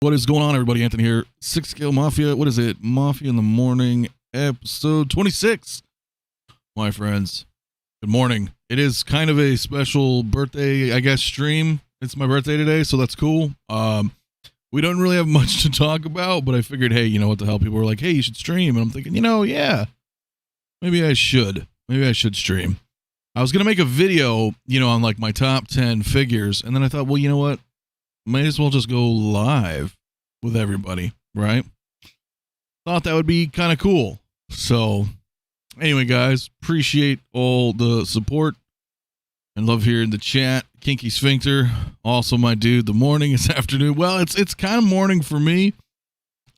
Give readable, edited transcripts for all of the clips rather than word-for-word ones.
What is going on, everybody? Anthony here. 6-Scale Mafia. What is it? Mafia in the Morning, episode 26. My friends, good morning. It is kind of a special birthday, I guess, stream. It's my birthday today, so that's cool. We don't really have much to talk about, but I figured, hey, you know what the hell? People were like, hey, you should stream. And I'm thinking, yeah, maybe I should. Maybe I should stream. I was going to make a video, on like my top 10 figures. And then I thought, well, you know what? Might as well just go live with everybody, right? Thought that would be kind of cool. So anyway, guys, appreciate all the support and love hearing the chat. Kinky Sphincter, also my dude. The morning is afternoon. Well, it's kind of morning for me.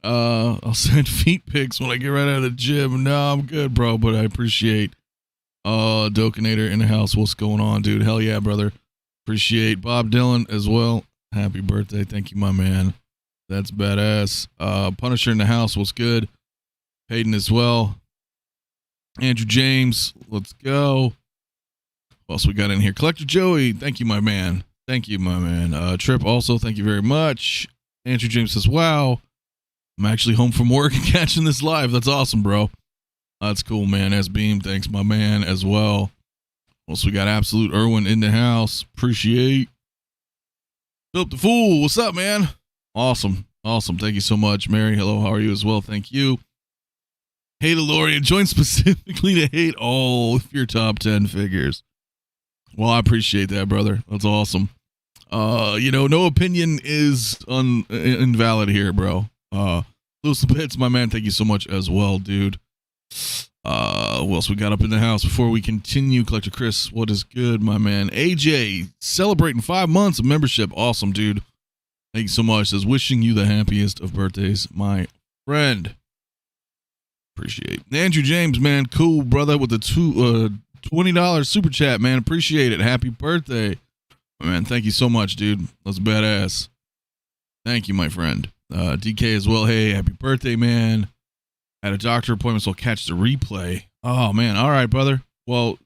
I'll send feet pics when I get right out of the gym. No, I'm good, bro, but I appreciate Dokinator in the house. What's going on, dude? Hell yeah, brother. Appreciate Bob Dylan as well. Happy birthday. Thank you, my man. That's badass. Punisher in the house. What's good? Hayden as well. Andrew James. Let's go. What else we got in here? Collector Joey. Thank you, my man. Thank you, my man. Trip also. Thank you very much. Andrew James says, wow, I'm actually home from work and catching this live. That's awesome, bro. That's cool, man. S-Beam. Thanks, my man, as well. Also, we got Absolute Irwin in the house. Appreciate. Philip the Fool, what's up, man? Awesome. Thank you so much. Mary, hello, how are you as well? Thank you. Hey, DeLorean, joined specifically to hate all of your top 10 figures. Well, I appreciate that, brother. That's awesome. No opinion is invalid here, bro. Lewis Bits, my man, thank you so much as well, dude. What else we got up in the house before we continue? Collector Chris, what is good, my man? AJ, celebrating 5 months of membership. Awesome, dude. Thank you so much. Says, wishing you the happiest of birthdays, my friend. Appreciate. Andrew James, man, cool, brother, with the $20 super chat, man. Appreciate it. Happy birthday. Man, thank you so much, dude. That's badass. Thank you, my friend. DK as well. Hey, happy birthday, man. Had a doctor appointment, so I'll catch the replay. Oh, man. All right, brother. Well,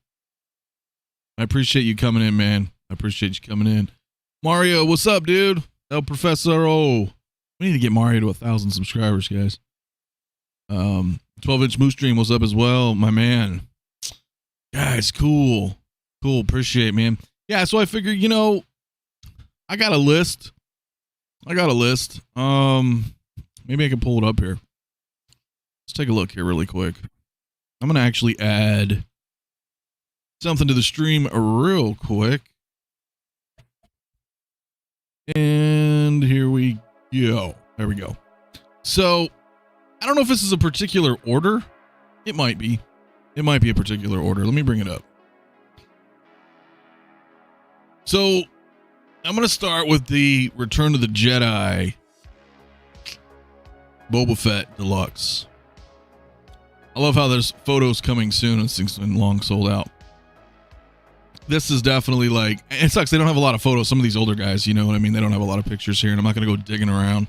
I appreciate you coming in, man. I appreciate you coming in. Mario, what's up, dude? El Professor O. We need to get Mario to 1,000 subscribers, guys. 12-inch Moose Dream, what's up as well? My man. Guys, cool. Cool. Appreciate it, man. Yeah, so I figured, I got a list. Maybe I can pull it up here. Let's take a look here really quick. I'm going to actually add something to the stream real quick. And here we go. There we go. So, I don't know if this is a particular order. It might be. It might be a particular order. Let me bring it up. So, I'm going to start with the Return of the Jedi Boba Fett Deluxe. I love how there's photos coming soon and things been long sold out. This is definitely like, it sucks. They don't have a lot of photos. Some of these older guys, you know what I mean? They don't have a lot of pictures here, and I'm not going to go digging around.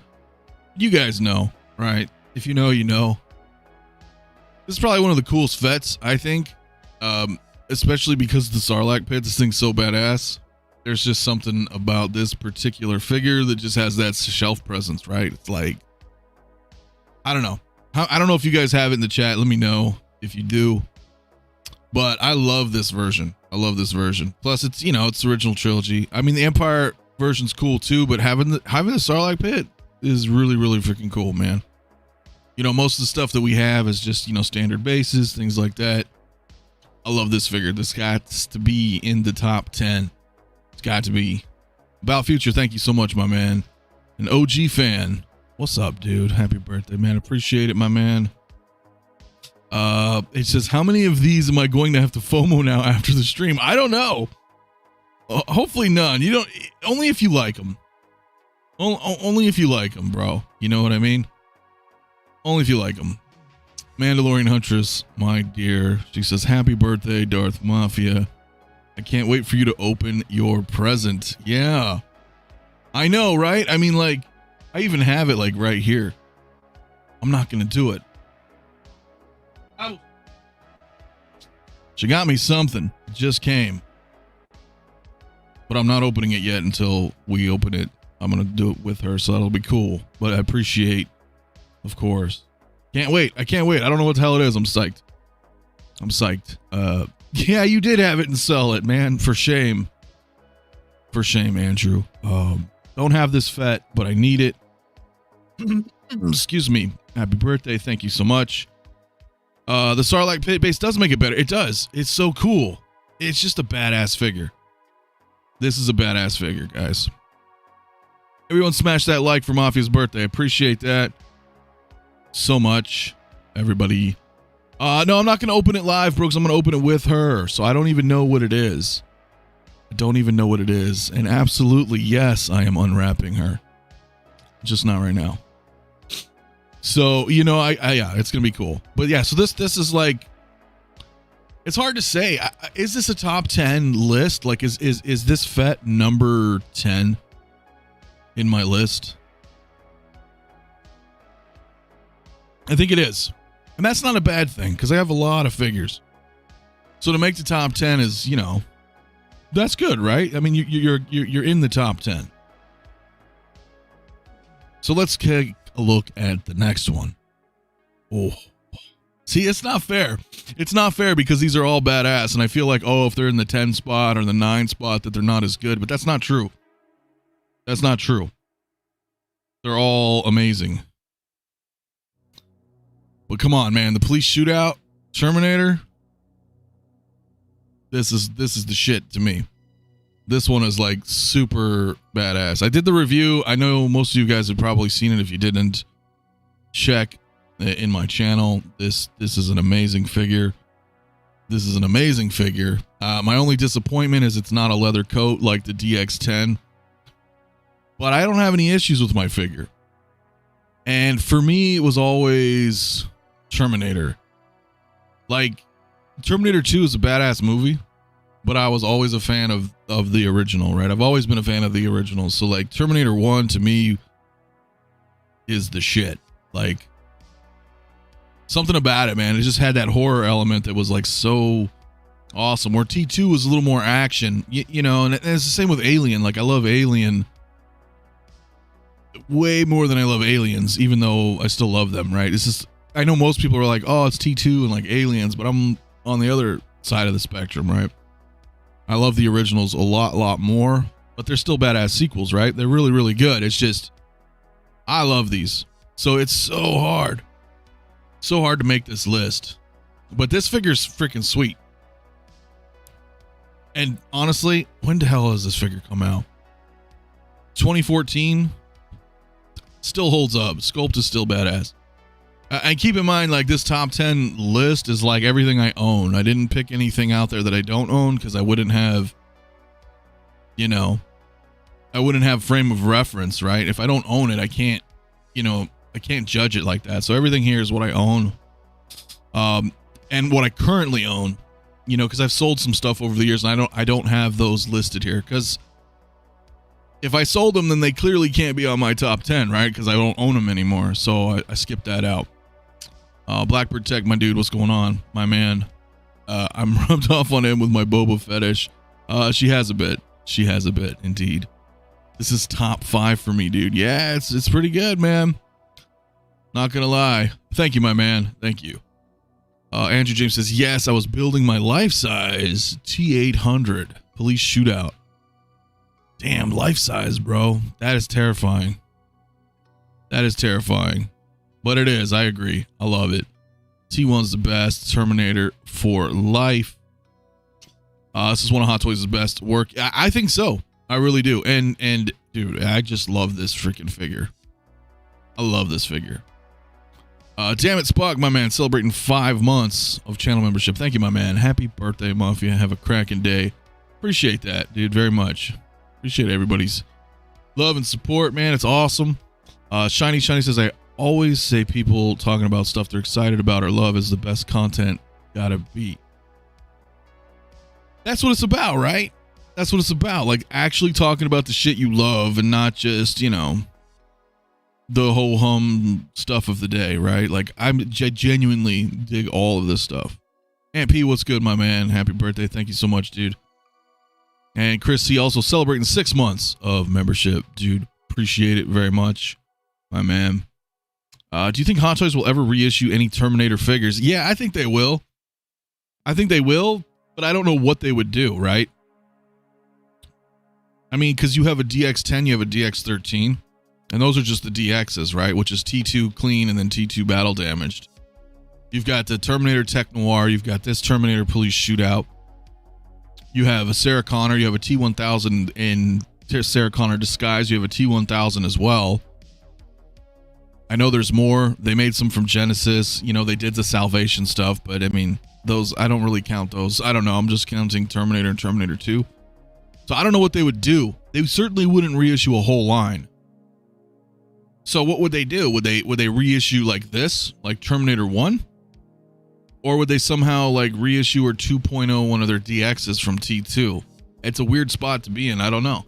You guys know, right? If you know, you know. This is probably one of the coolest Fets, I think. Especially because of the Sarlacc pit. This thing's so badass. There's just something about this particular figure that just has that shelf presence, right? It's like, I don't know. I don't know if you guys have it in the chat. Let me know if you do. But I love this version. Plus, it's, it's the original trilogy. I mean, the Empire version's cool too, but having the Sarlacc pit is really, really freaking cool, man. Most of the stuff that we have is just, standard bases, things like that. I love this figure. This got to be in the top 10. It's got to be. About Future, thank you so much, my man. An OG fan. What's up, dude? Happy birthday, man. Appreciate it, my man. It says, how many of these am I going to have to FOMO now after the stream? I don't know. Hopefully none. Only if you like them. Only if you like them, bro. You know what I mean? Only if you like them. Mandalorian Huntress, my dear. She says, happy birthday, Darth Mafia. I can't wait for you to open your present. Yeah. I know, right? I mean, like, I even have it, like, right here. I'm not going to do it. Oh. She got me something. It just came. But I'm not opening it yet until we open it I'm going to do it with her, so that'll be cool. But I appreciate, of course. Can't wait. I can't wait. I don't know what the hell it is. I'm psyched. I'm psyched. Yeah, you did have it and sell it, man. For shame. For shame, Andrew. Don't have this Fett, but I need it. Excuse me. Happy birthday. Thank you so much. The Sarlacc pit base does make it better. It does. It's so cool. It's just a badass figure. This is a badass figure, guys. Everyone smash that like for Mafia's birthday. I appreciate that so much, everybody. No, I'm not going to open it live, Brooks. I'm going to open it with her, so I don't even know what it is. I don't even know what it is. And absolutely, yes, I am unwrapping her. Just not right now. So, you know, yeah, it's going to be cool. But yeah, so this is like, it's hard to say. Is this a top 10 list? Like, is this Fett number 10 in my list? I think it is. And that's not a bad thing, because I have a lot of figures. So to make the top 10 is, you know, that's good, right? I mean, you're in the top 10. So let's take a look at the next one. Oh, see, it's not fair. It's not fair because these are all badass, and I feel like, oh, if they're in the 10 spot or the 9 spot, that they're not as good. But that's not true. That's not true. They're all amazing. But come on, man, the police shootout, Terminator. This is the shit to me. This one is like super badass. I did the review. I know most of you guys have probably seen it. If you didn't, check in my channel. This is an amazing figure. This is an amazing figure. My only disappointment is it's not a leather coat like the DX10. But I don't have any issues with my figure. And for me, it was always Terminator. Like, Terminator 2 is a badass movie, but I was always a fan of the original, right? I've always been a fan of the original. So, like, Terminator 1 to me is the shit. Like, something about it, man. It just had that horror element that was, like, so awesome. Where T2 was a little more action, you know, and it's the same with Alien. Like, I love Alien way more than I love Aliens, even though I still love them, right? It's just, I know most people are like, oh, it's T2 and like Aliens, but I'm on the other side of the spectrum, right? I love the originals a lot more, but they're still badass sequels, right? They're really, really good. It's just, I love these. So it's so hard to make this list, but this figure's freaking sweet. And honestly, when the hell has this figure come out? 2014. Still holds up. Sculpt is still badass. And keep in mind, like, this top 10 list is like everything I own. I didn't pick anything out there that I don't own because I wouldn't have, you know, I wouldn't have frame of reference, right? If I don't own it, I can't, you know, I can't judge it like that. So everything here is what I own. And what I currently own, you know, because I've sold some stuff over the years and I don't have those listed here because if I sold them, then they clearly can't be on my top 10, right? Because I don't own them anymore. So I skipped that out. Blackbird Tech, my dude, what's going on? My man. I'm rubbed off on him with my Boba fetish. She has a bit. She has a bit, indeed. This is top 5 for me, dude. Yeah, it's pretty good, man. Not gonna lie. Thank you, my man. Thank you. Andrew James says, yes, I was building my life-size T-800 police shootout. Damn, life size, bro. That is terrifying. That is terrifying. But it is. I agree. I love it. T1's the best. Terminator for life. This is one of Hot Toys' best work. I think so. I really do. And dude, I just love this freaking figure. I love this figure. Damn it, Spock, my man, celebrating 5 months of channel membership. Thank you, my man. Happy birthday, Mafia. Have a cracking day. Appreciate that, dude, very much. Appreciate everybody's love and support, man. It's awesome. Shiny says, I always say people talking about stuff they're excited about or love is the best content gotta be. That's what it's about, right? That's what it's about. Like, actually talking about the shit you love and not just, you know, the whole hum stuff of the day, right? Like, I genuinely dig all of this stuff. Aunt P, what's good, my man? Happy birthday. Thank you so much, dude. And Chris C also celebrating 6 months of membership, dude. appreciate it very much, my man. Do you think Hot Toys will ever reissue any Terminator figures? Yeah, I think they will. But I don't know what they would do, right? I mean, because you have a DX10, you have a DX13, and those are just the DXs, right? Which is T2 clean and then T2 battle damaged. You've got the Terminator Tech Noir, you've got this Terminator Police Shootout. You have a Sarah Connor, you have a T1000 in Sarah Connor Disguise, you have a T1000 as well. I know there's more. They made some from Genesis. You know, they did the Salvation stuff, but I mean, those, I don't really count those. I don't know. I'm just counting Terminator and Terminator 2. So I don't know what they would do. They certainly wouldn't reissue a whole line. So what would they do? Would they reissue like this, like Terminator 1? Or would they somehow like reissue or 2.0 one of their DXs from T2? It's a weird spot to be in. I don't know.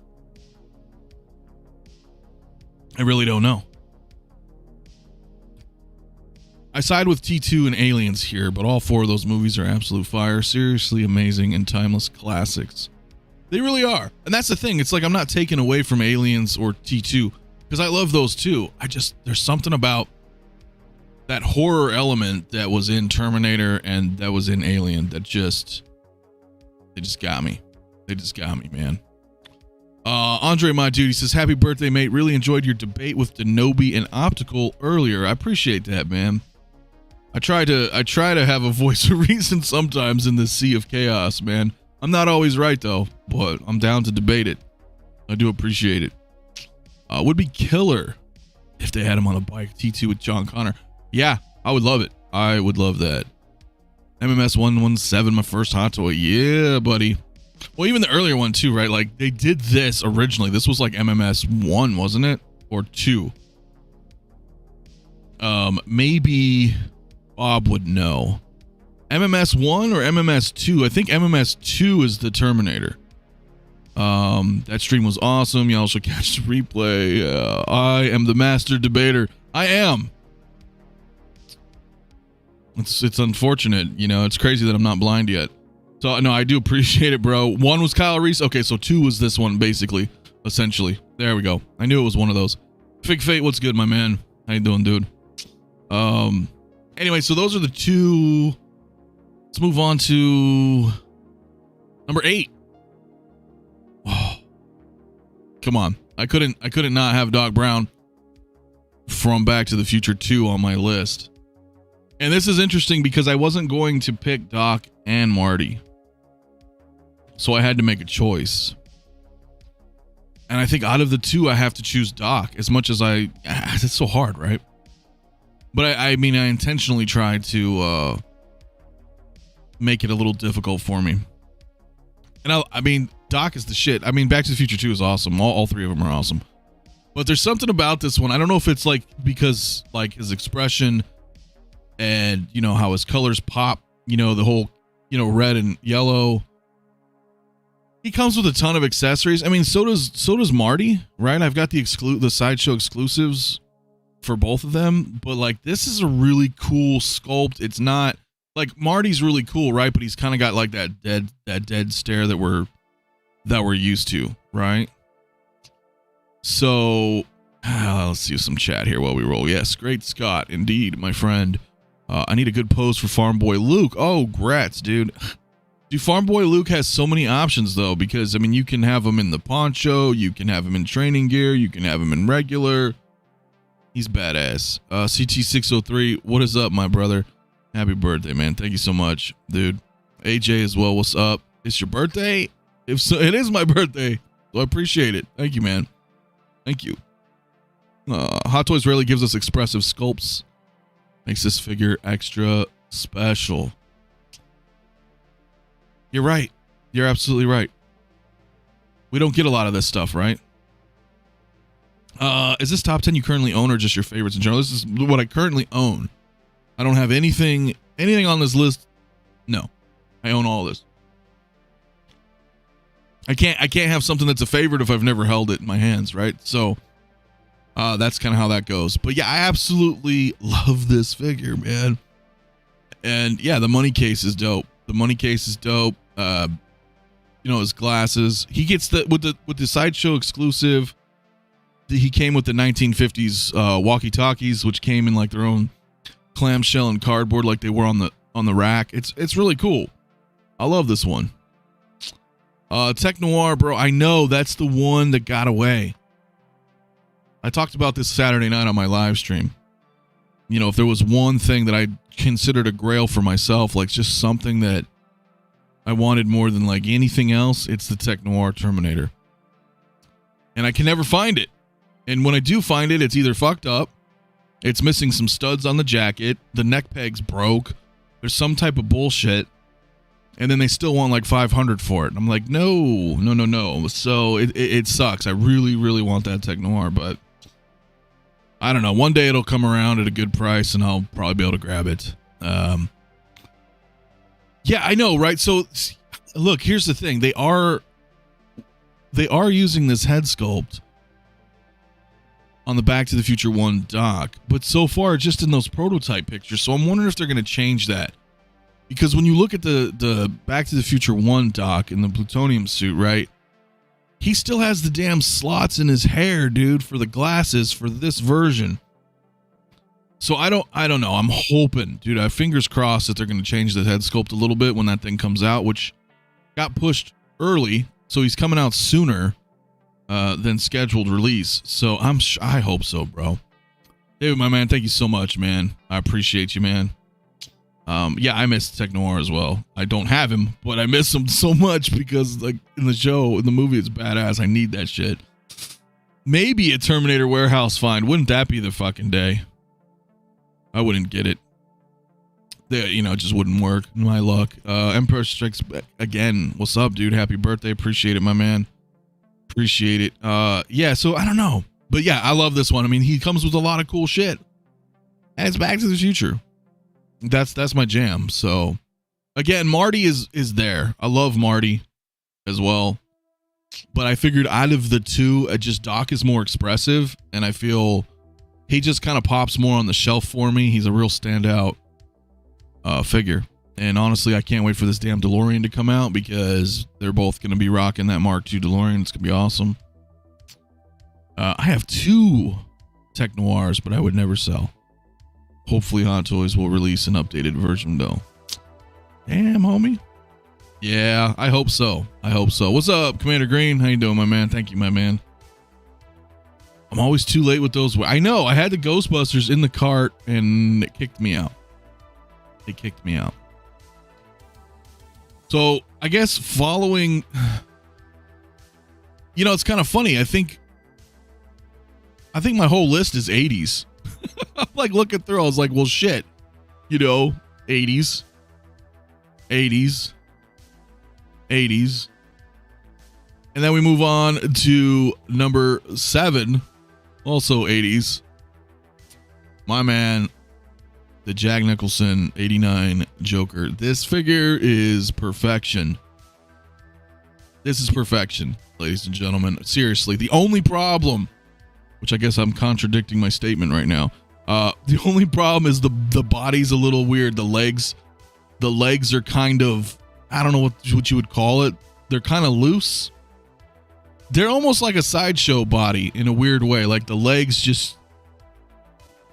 I really don't know. I side with T2 and Aliens here, but all four of those movies are absolute fire, seriously amazing and timeless classics. They really are. And that's the thing. It's like I'm not taking away from Aliens or T2 because I love those too. There's something about that horror element that was in Terminator and that was in Alien that they just got me. They just got me, man. Andre, my dude, he says, happy birthday, mate. Really enjoyed your debate with Denobi and Optical earlier. I appreciate that, man. I try to have a voice of reason sometimes in this sea of chaos, man. I'm not always right though, but I'm down to debate it. I do appreciate it. Would be killer if they had him on a bike, T2 with John Connor. Yeah, I would love it. I would love that. MMS 117, my first hot toy. Yeah, buddy. Well, even the earlier one too, right? Like they did this originally. This was like MMS 1, wasn't it? Or 2? Maybe Bob would know. MMS 1 or MMS 2? I think MMS 2 is the Terminator. That stream was awesome. Y'all should catch the replay. I am the master debater. I am. It's unfortunate, you know. It's crazy that I'm not blind yet. So no, I do appreciate it, bro. 1 was Kyle Reese. Okay, so 2 was this one, basically, essentially. There we go. I knew it was one of those. Fig Fate, what's good, my man? How you doing, dude? Anyway, so those are the two. Let's move on to number 8. Oh, come on. I couldn't not have Doc Brown from Back to the Future 2 on my list. And this is interesting because I wasn't going to pick Doc and Marty. So I had to make a choice. And I think out of the two, I have to choose Doc as much as it's so hard, right? But I mean, I intentionally tried to make it a little difficult for me. And I mean, Doc is the shit. I mean, Back to the Future 2 is awesome. All three of them are awesome. But there's something about this one. I don't know if it's like because like his expression and, you know, how his colors pop, you know, the whole, you know, red and yellow. He comes with a ton of accessories. I mean, so does Marty, right? I've got the Sideshow exclusives for both of them, but like this is a really cool sculpt. It's not like Marty's really cool, right? But he's kind of got like that dead stare that we're used to, right? So let's see some chat here while we roll. Yes, great Scott, indeed, my friend. I need a good pose for Farm Boy Luke. Oh, grats, dude. Dude, Farm Boy Luke has so many options though, because I mean, you can have him in the poncho, you can have him in training gear, you can have him in regular. He's badass. CT603, what is up, my brother? Happy birthday, man. Thank you so much, dude. AJ as well, what's up? It's your birthday? If so, it is my birthday. So I appreciate it. Thank you, man. Thank you. Hot Toys rarely gives us expressive sculpts. Makes this figure extra special. You're right. You're absolutely right. We don't get a lot of this stuff, right? Is this top 10 you currently own or just your favorites in general? This is what I currently own. I don't have anything on this list. No, I own all of this. I can't have something that's a favorite if I've never held it in my hands, right? So that's kind of how that goes. But yeah, I absolutely love this figure, man. And yeah, the money case is dope. The money case is dope. You know, his glasses. He gets with the Sideshow exclusive. he came with the 1950s walkie-talkies, which came in like their own clamshell and cardboard, like they were on the rack. It's really cool. I love this one. Tech Noir, bro. I know that's the one that got away. I talked about this Saturday night on my live stream. You know, if there was one thing that I considered a grail for myself, like just something that I wanted more than like anything else, it's the Tech Noir Terminator. And I can never find it. And when I do find it, it's either fucked up, it's missing some studs on the jacket, the neck peg's broke, there's some type of bullshit, and then they still want like $500 for it. And I'm like, no. So it sucks. I really, really want that Tech Noir, but I don't know. One day it'll come around at a good price, and I'll probably be able to grab it. Yeah, I know, right? So, look, here's the thing. They are using this head sculpt on the Back to the Future 1 dock, but so far just in those prototype pictures. So I'm wondering if they're going to change that. Because when you look at the Back to the Future 1 dock in the plutonium suit, right? He still has the damn slots in his hair, dude, for the glasses for this version. So I don't know. I'm hoping, dude, I have fingers crossed that they're going to change the head sculpt a little bit when that thing comes out, which got pushed early. So he's coming out sooner than scheduled release. So I hope so, bro. David, my man, thank you so much, man. I appreciate you, man. Yeah, I miss Tech Noir as well. I don't have him, but I miss him so much because, like, in the movie, it's badass. I need that shit. Maybe a Terminator warehouse find. Wouldn't that be the fucking day? I wouldn't get it. It just wouldn't work. My luck. Emperor Strikes Back again. What's up, dude? Happy birthday. Appreciate it, my man. Appreciate it. Yeah, so I don't know. But yeah, I love this one. I mean, he comes with a lot of cool shit. And it's Back to the Future. That's my jam. So again, Marty is there. I love Marty as well. But I figured out of the two, just Doc is more expressive, and I feel he just kind of pops more on the shelf for me. He's a real standout figure. And honestly, I can't wait for this damn DeLorean to come out because they're both going to be rocking that Mark II DeLorean. It's going to be awesome. I have 2 Tech Noirs, but I would never sell. Hopefully Hot Toys will release an updated version, though. Damn, homie. Yeah, I hope so. What's up, Commander Green? How you doing, my man? Thank you, my man. I'm always too late with those. I know. I had the Ghostbusters in the cart, and it kicked me out. So, I guess following... it's kind of funny. I think my whole list is 80s. I'm like looking through, I was like, well, shit. 80s. And then we move on to number 7, also 80s. My man, the Jack Nicholson 89 Joker. This figure is perfection. This is perfection, ladies and gentlemen. Seriously, the only problem, which I guess I'm contradicting my statement right now. The only problem is the body's a little weird. The legs are kind of, I don't know what you would call it. They're kind of loose. They're almost like a sideshow body in a weird way. Like the legs just,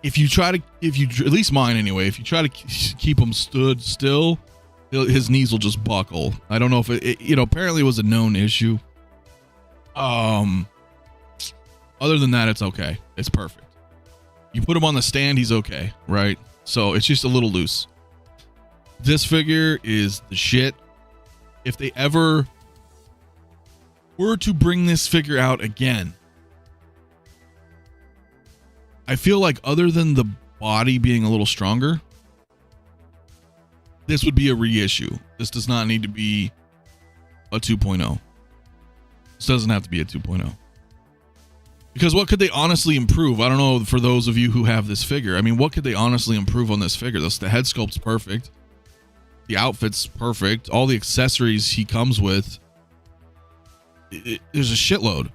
at least mine anyway, if you try to keep them stood still, his knees will just buckle. I don't know if it apparently it was a known issue. Other than that, it's okay. It's perfect. You put him on the stand, he's okay, right? So it's just a little loose. This figure is the shit. If they ever were to bring this figure out again, I feel like other than the body being a little stronger, this would be a reissue. This does not need to be a 2.0. This doesn't have to be a 2.0. Because what could they honestly improve? I don't know, for those of you who have this figure. I mean, what could they honestly improve on this figure? The head sculpt's perfect. The outfit's perfect. All the accessories he comes with. There's a shitload.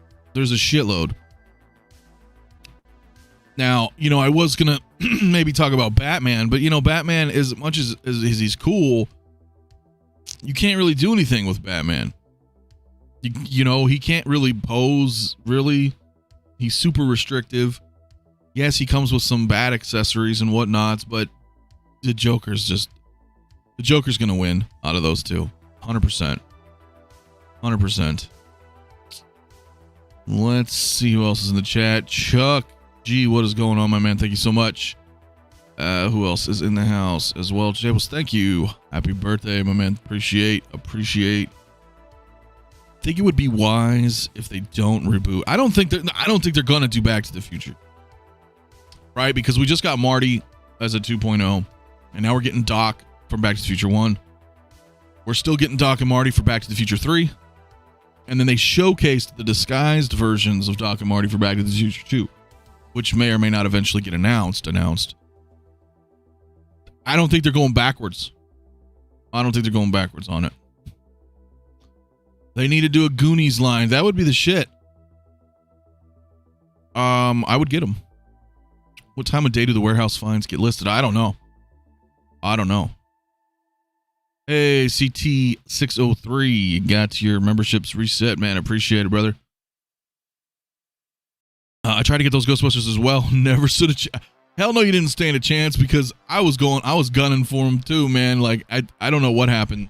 Now, I was going to maybe talk about Batman, but, Batman, as much as he's cool, you can't really do anything with Batman. He can't really pose, really. He's super restrictive. Yes, he comes with some bad accessories and whatnots, but the Joker's going to win out of those two. 100%. 100%. Let's see who else is in the chat. Chuck G, what is going on, my man? Thank you so much. Who else is in the house as well? Jables, thank you. Happy birthday, my man. Appreciate. Think it would be wise if they don't reboot. I don't think they're gonna do Back to the Future, right? Because we just got Marty as a 2.0, and now we're getting Doc from Back to the Future 1. We're still getting Doc and Marty for Back to the Future 3, and then they showcased the disguised versions of Doc and Marty for Back to the Future 2, which may or may not eventually get announced. I don't think they're going backwards. on it. They need to do a Goonies line. That would be the shit. I would get them. What time of day do the warehouse finds get listed? I don't know. Hey, CT603, you got your memberships reset, man. Appreciate it, brother. I tried to get those Ghostbusters as well. Never stood a chance. Hell no, you didn't stand a chance, because I was gunning for them too, man. Like, I don't know what happened.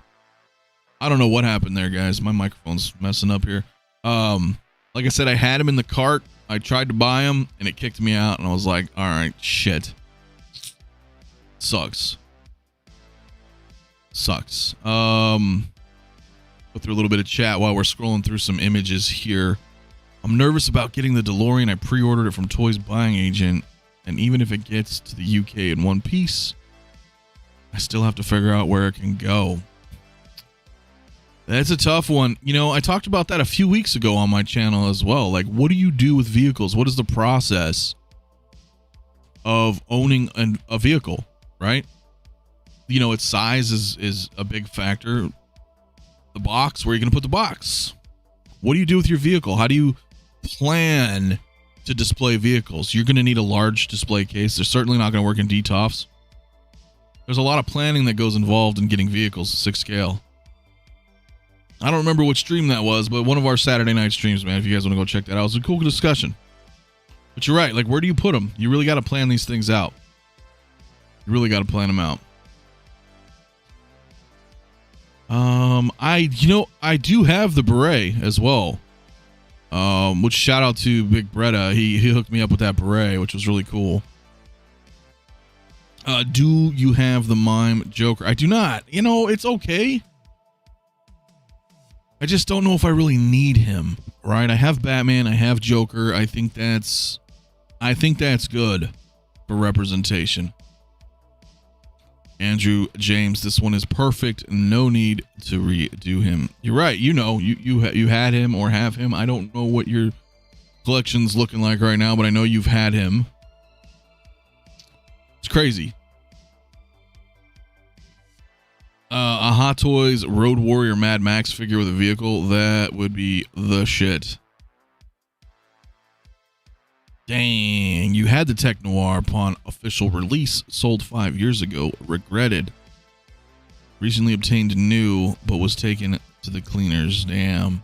I don't know what happened there, guys. My microphone's messing up here. Like I said, I had him in the cart. I tried to buy him, and it kicked me out, and I was like, all right, shit. Sucks. Go through a little bit of chat while we're scrolling through some images here. I'm nervous about getting the DeLorean. I pre-ordered it from Toys Buying Agent, and even if it gets to the UK in one piece, I still have to figure out where it can go. That's a tough one. You know, I talked about that a few weeks ago on my channel as well. Like, what do you do with vehicles? What is the process of owning a vehicle, right? You know, its size is a big factor. The box, where are you going to put the box? What do you do with your vehicle? How do you plan to display vehicles? You're going to need a large display case. They're certainly not going to work in DTOFs. There's a lot of planning that goes involved in getting vehicles to 6 scale. I don't remember which stream that was, but one of our Saturday night streams, man, if you guys want to go check that out, it was a cool discussion. But you're right. Like, where do you put them? You really got to plan these things out. You really got to plan them out. I do have the beret as well. Which shout out to Big Bretta. He hooked me up with that beret, which was really cool. Do you have the Mime Joker? I do not. You know, it's okay. I just don't know if I really need him, right? I have Batman, I have Joker. I think that's good for representation. Andrew James, this one is perfect. No need to redo him. You're right. You know, you had him or have him. I don't know what your collection's looking like right now, but I know you've had him. It's crazy. A Hot Toys Road Warrior Mad Max figure with a vehicle, that would be the shit. Dang, you had the Tech Noir upon official release, sold 5 years ago, regretted. Recently obtained new, but was taken to the cleaners. Damn.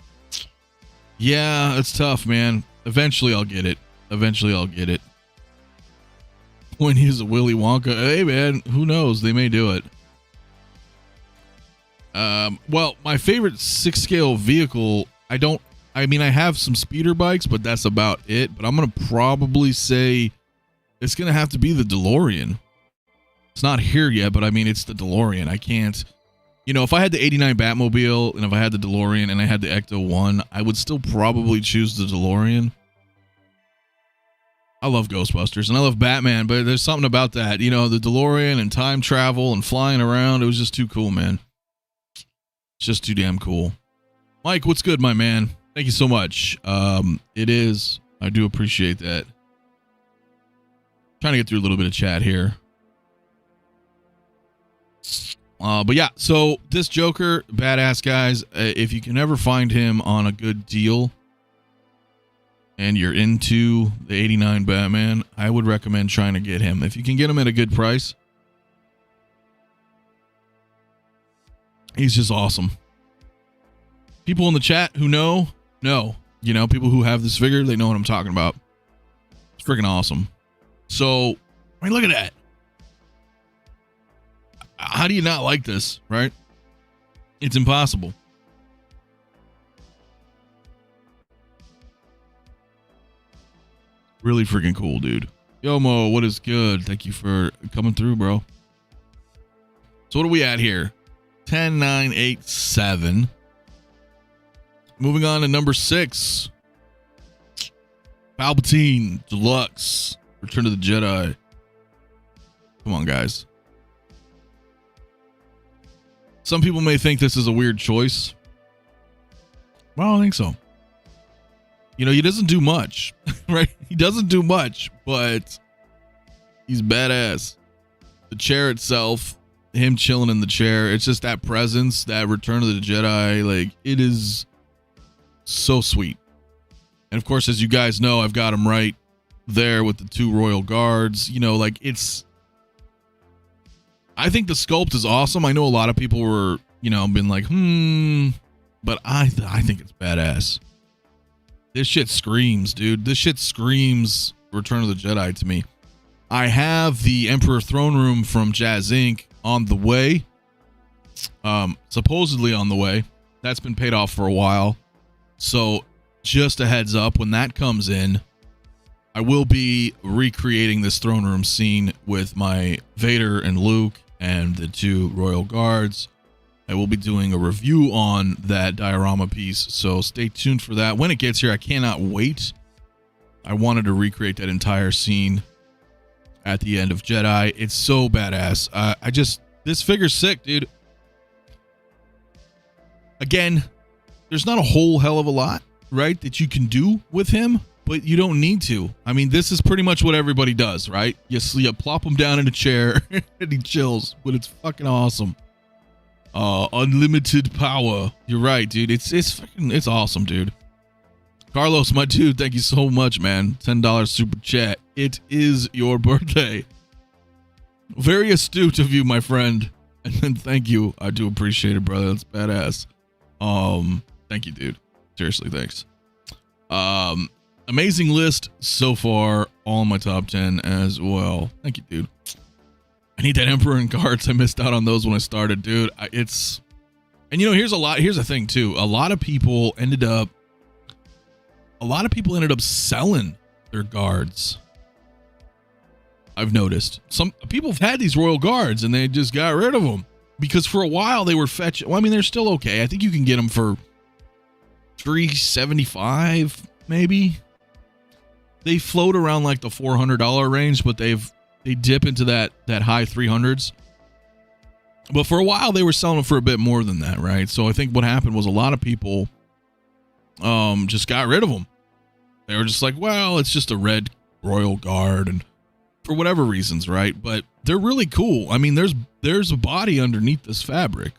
Yeah, it's tough, man. Eventually I'll get it. When he's a Willy Wonka, hey man, who knows? They may do it. Well, my favorite 6 scale vehicle, I have some speeder bikes, but that's about it. But I'm going to probably say it's going to have to be the DeLorean. It's not here yet, but I mean, it's the DeLorean. I can't, if I had the 89 Batmobile and if I had the DeLorean and I had the Ecto-1, I would still probably choose the DeLorean. I love Ghostbusters and I love Batman, but there's something about that, the DeLorean and time travel and flying around. It was just too cool, man. It's just too damn cool. Mike, what's good, my man? Thank you so much. It is. I do appreciate that. Trying to get through a little bit of chat here. But yeah, so this Joker, badass, guys. If you can ever find him on a good deal and you're into the 89 Batman, I would recommend trying to get him. If you can get him at a good price, he's just awesome. People in the chat who know, people who have this figure, they know what I'm talking about. freaking awesome. So, I mean, look at that. How do you not like this, right? It's impossible. Really freaking cool, dude. Yomo, what is good? Thank you for coming through, bro. So what are we at here? 10, 9, 8, 7. Moving on to number 6. Palpatine Deluxe. Return of the Jedi. Come on, guys. Some people may think this is a weird choice. Well, I don't think so. You know, he doesn't do much, right? He doesn't do much, but he's badass. The chair itself, him chilling in the chair, it's just that presence, that Return of the Jedi, like, it is so sweet. And of course, as you guys know, I've got him right there with the 2 royal guards. You know, like, it's, I think the sculpt is awesome. I know a lot of people were, you know, been like, but I think it's badass. This shit screams, dude. This shit screams Return of the Jedi to me. I have the Emperor Throne Room from Jazz Inc. on the way. Supposedly on the way. That's been paid off for a while. So just a heads up, when that comes in, I will be recreating this throne room scene with my Vader and Luke and the 2 royal guards. I will be doing a review on that diorama piece, so stay tuned for that. When it gets here, I cannot wait. I wanted to recreate that entire scene at the end of Jedi. It's so badass. This figure's sick, dude. Again, there's not a whole hell of a lot, right, that you can do with him, but you don't need to. I mean, this is pretty much what everybody does, right? You plop him down in a chair and he chills, but it's fucking awesome. Unlimited power. You're right, dude. It's awesome, dude. Carlos, my dude, thank you so much, man. $10 super chat. It is your birthday. Very astute of you, my friend. And thank you. I do appreciate it, brother. That's badass. Thank you, dude. Seriously, thanks. Amazing list so far. All in my top 10 as well. Thank you, dude. I need that Emperor and guards. I missed out on those when I started, dude. And you know, here's the thing too. A lot of people ended up selling their guards. I've noticed some people have had these royal guards and they just got rid of them because for a while they were fetching. Well, I mean, they're still okay. I think you can get them for $375 maybe. They float around like the $400 range, but they dip into that high 300s. But for a while they were selling them for a bit more than that, right? So I think what happened was a lot of people just got rid of them. They were just like, well, it's just a red royal guard, and for whatever reasons, right? But they're really cool. I mean, there's a body underneath this fabric.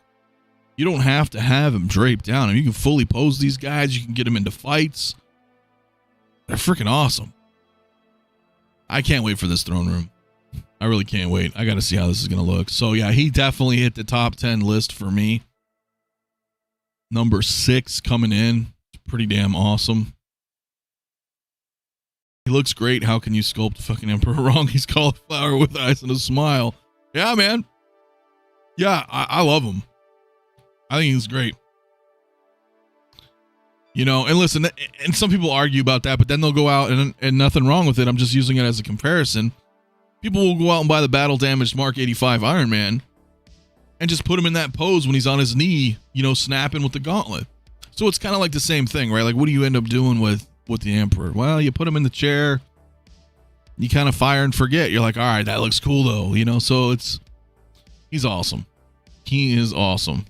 You don't have to have him draped down. I mean, you can fully pose these guys. You can get them into fights. They're freaking awesome. I can't wait for this throne room. I really can't wait. I got to see how this is going to look. So yeah, he definitely hit the top 10 list for me. Number 6 coming in. It's pretty damn awesome. He looks great. How can you sculpt fucking Emperor wrong? He's cauliflower with eyes and a smile. Yeah, man. Yeah, I love him. I think he's great. You know, and listen, and some people argue about that, but then they'll go out and nothing wrong with it. I'm just using it as a comparison. People will go out and buy the battle damaged Mark 85 Iron Man and just put him in that pose when he's on his knee, you know, snapping with the gauntlet. So it's kind of like the same thing, right? Like, what do you end up doing with the Emperor? Well, you put him in the chair, you kind of fire and forget. You're like, all right, that looks cool though, you know? So he's awesome. He is awesome.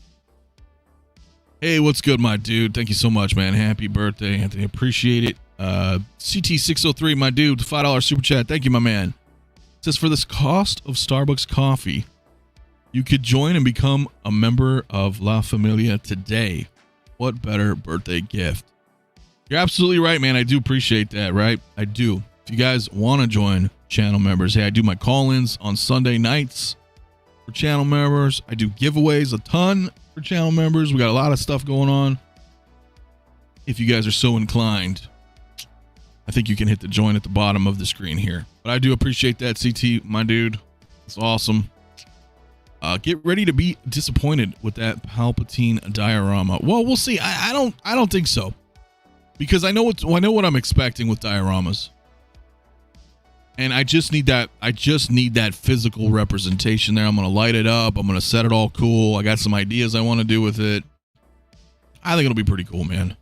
Hey, what's good, my dude? Thank you so much, man. Happy birthday, Anthony. Appreciate it. CT603, my dude, $5 super chat. Thank you, my man. It says, for this cost of Starbucks coffee, you could join and become a member of La Familia today. What better birthday gift? You're absolutely right, man. I do appreciate that, right? I do. If you guys want to join channel members, hey, I do my call-ins on Sunday nights for channel members. I do giveaways a ton for channel members. We got a lot of stuff going on. If you guys are so inclined, I think you can hit the join at the bottom of the screen here. But I do appreciate that, CT, my dude. It's awesome. Get ready to be disappointed with that Palpatine diorama. Well, we'll see. I don't think so, because I know what I'm expecting with dioramas, and I just need that physical representation there. I'm gonna light it up. I'm gonna set it all cool. I got some ideas I want to do with it. I think it'll be pretty cool, man.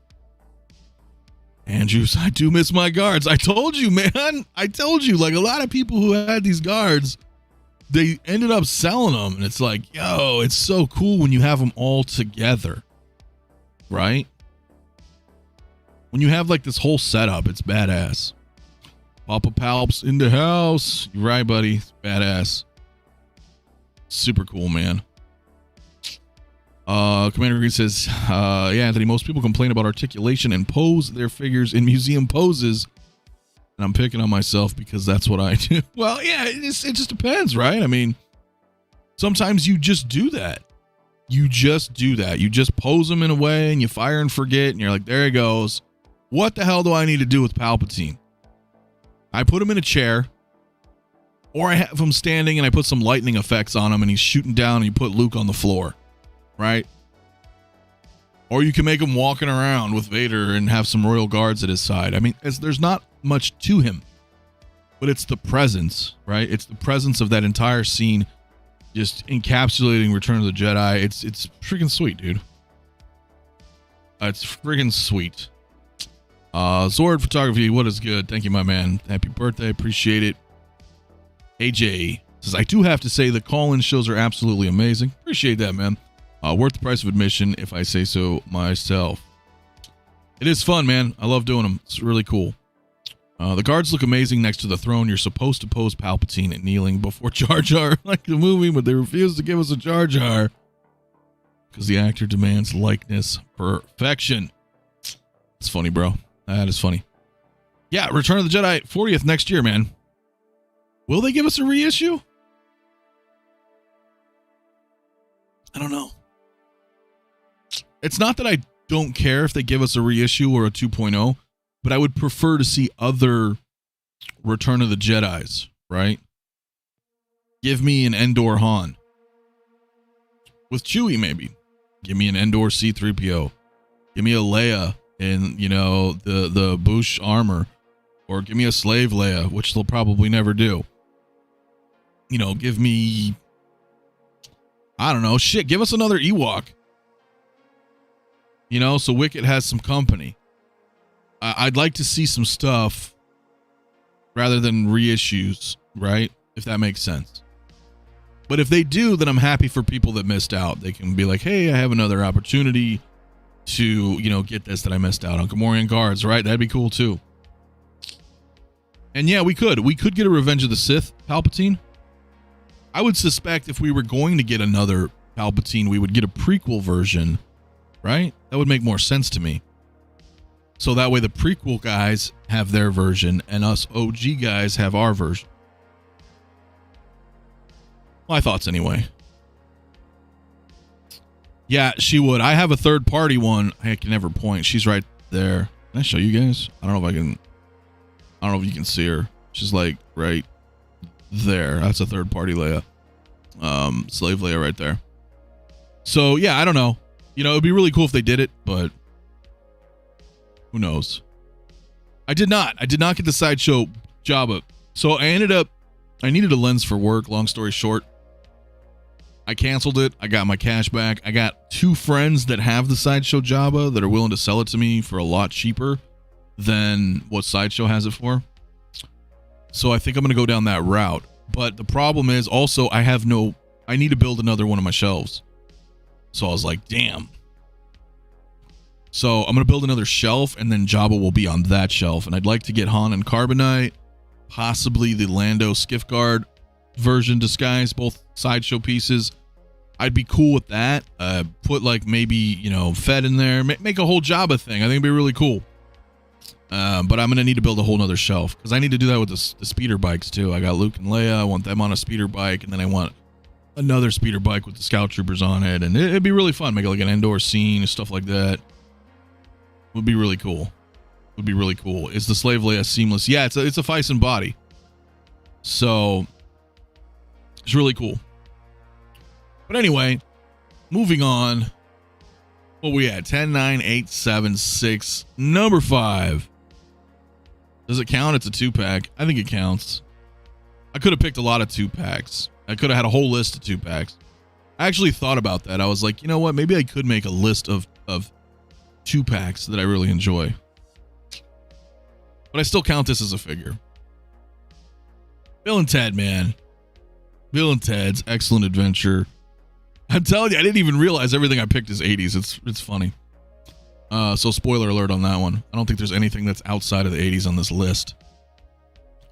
Andrews, I do miss my guards. I told you, man. I told you, like, a lot of people who had these guards, they ended up selling them, and it's like, yo, it's so cool when you have them all together, right? When you have like this whole setup, it's badass. Papa Palps in the house. You're right, buddy. It's badass. Super cool, man. Commander Green says, yeah, Anthony, most people complain about articulation and pose their figures in museum poses. And I'm picking on myself because that's what I do. Well, yeah, it just depends, right? I mean, sometimes you just do that. You just do that. You just pose them in a way and you fire and forget. And you're like, there he goes. What the hell do I need to do with Palpatine? I put him in a chair, or I have him standing and I put some lightning effects on him and he's shooting down and you put Luke on the floor, right? Or you can make him walking around with Vader and have some royal guards at his side. I mean, there's not much to him, but it's the presence, right? It's the presence of that entire scene just encapsulating Return of the Jedi. It's freaking sweet, dude. It's freaking sweet. Sword Photography, what is good? Thank you, my man. Happy birthday. Appreciate it. AJ says, I do have to say the call-in shows are absolutely amazing. Appreciate that, man. Worth the price of admission, if I say so myself. It is fun, man. I love doing them. It's really cool. The guards look amazing next to the throne. You're supposed to pose Palpatine and kneeling before Jar Jar, like the movie, but they refuse to give us a Jar Jar because the actor demands likeness perfection. It's funny, bro. That is funny. Yeah, Return of the Jedi 40th next year, man. Will they give us a reissue? I don't know. It's not that I don't care if they give us a reissue or a 2.0, but I would prefer to see other Return of the Jedis, right? Give me an Endor Han. With Chewie, maybe. Give me an Endor C-3PO. Give me a Leia in, you know, the Bouche armor. Or give me a slave Leia, which they'll probably never do. You know, give me... I don't know. Shit, give us another Ewok. You know, so Wicket has some company. I'd like to see some stuff rather than reissues, right? If that makes sense. But if they do, then I'm happy for people that missed out. They can be like, hey, I have another opportunity to, you know, get this that I missed out on. Gamorrean guards, right? That'd be cool too. And yeah, we could get a Revenge of the Sith Palpatine. I would suspect if we were going to get another Palpatine, we would get a prequel version, right? That would make more sense to me. So that way the prequel guys have their version and us OG guys have our version. My thoughts anyway. Yeah, she would. I have a third party one. I can never point. She's right there. Can I show you guys? I don't know if you can see her. She's like right there. That's a third party Leia. Slave Leia right there. So yeah, I don't know. You know, it'd be really cool if they did it, but who knows? I did not get the Sideshow Jabba. So I needed a lens for work, long story short. I canceled it. I got my cash back. I got two friends that have the Sideshow Jabba that are willing to sell it to me for a lot cheaper than what Sideshow has it for. So I think I'm going to go down that route. But the problem is also I need to build another one of my shelves. So I was like, damn. So I'm going to build another shelf and then Jabba will be on that shelf. And I'd like to get Han and Carbonite, possibly the Lando Skiff Guard version disguise, both Sideshow pieces. I'd be cool with that. Put like maybe, you know, Fett in there, make a whole Jabba thing. I think it'd be really cool. But I'm going to need to build a whole nother shelf because I need to do that with the speeder bikes too. I got Luke and Leia. I want them on a speeder bike, and then I want another speeder bike with the Scout Troopers on it, and it'd be really fun. Make like an Endor scene and stuff like that. Would be really cool. would be really cool. Is the Slave Leia seamless? Yeah, it's a Fison body. So it's really cool. But anyway, moving on. What we at? 10, 9, 8, 7, 6. Number 5. Does it count? It's a 2-pack. I think it counts. I could have picked a lot of 2-packs. I could have had a whole list of 2-packs. I actually thought about that. I was like, you know what? Maybe I could make a list of 2-packs that I really enjoy. But I still count this as a figure. Bill and Ted, man. Bill and Ted's Excellent Adventure. I'm telling you, I didn't even realize everything I picked is 80s. It's funny. So spoiler alert on that one. I don't think there's anything that's outside of the 80s on this list.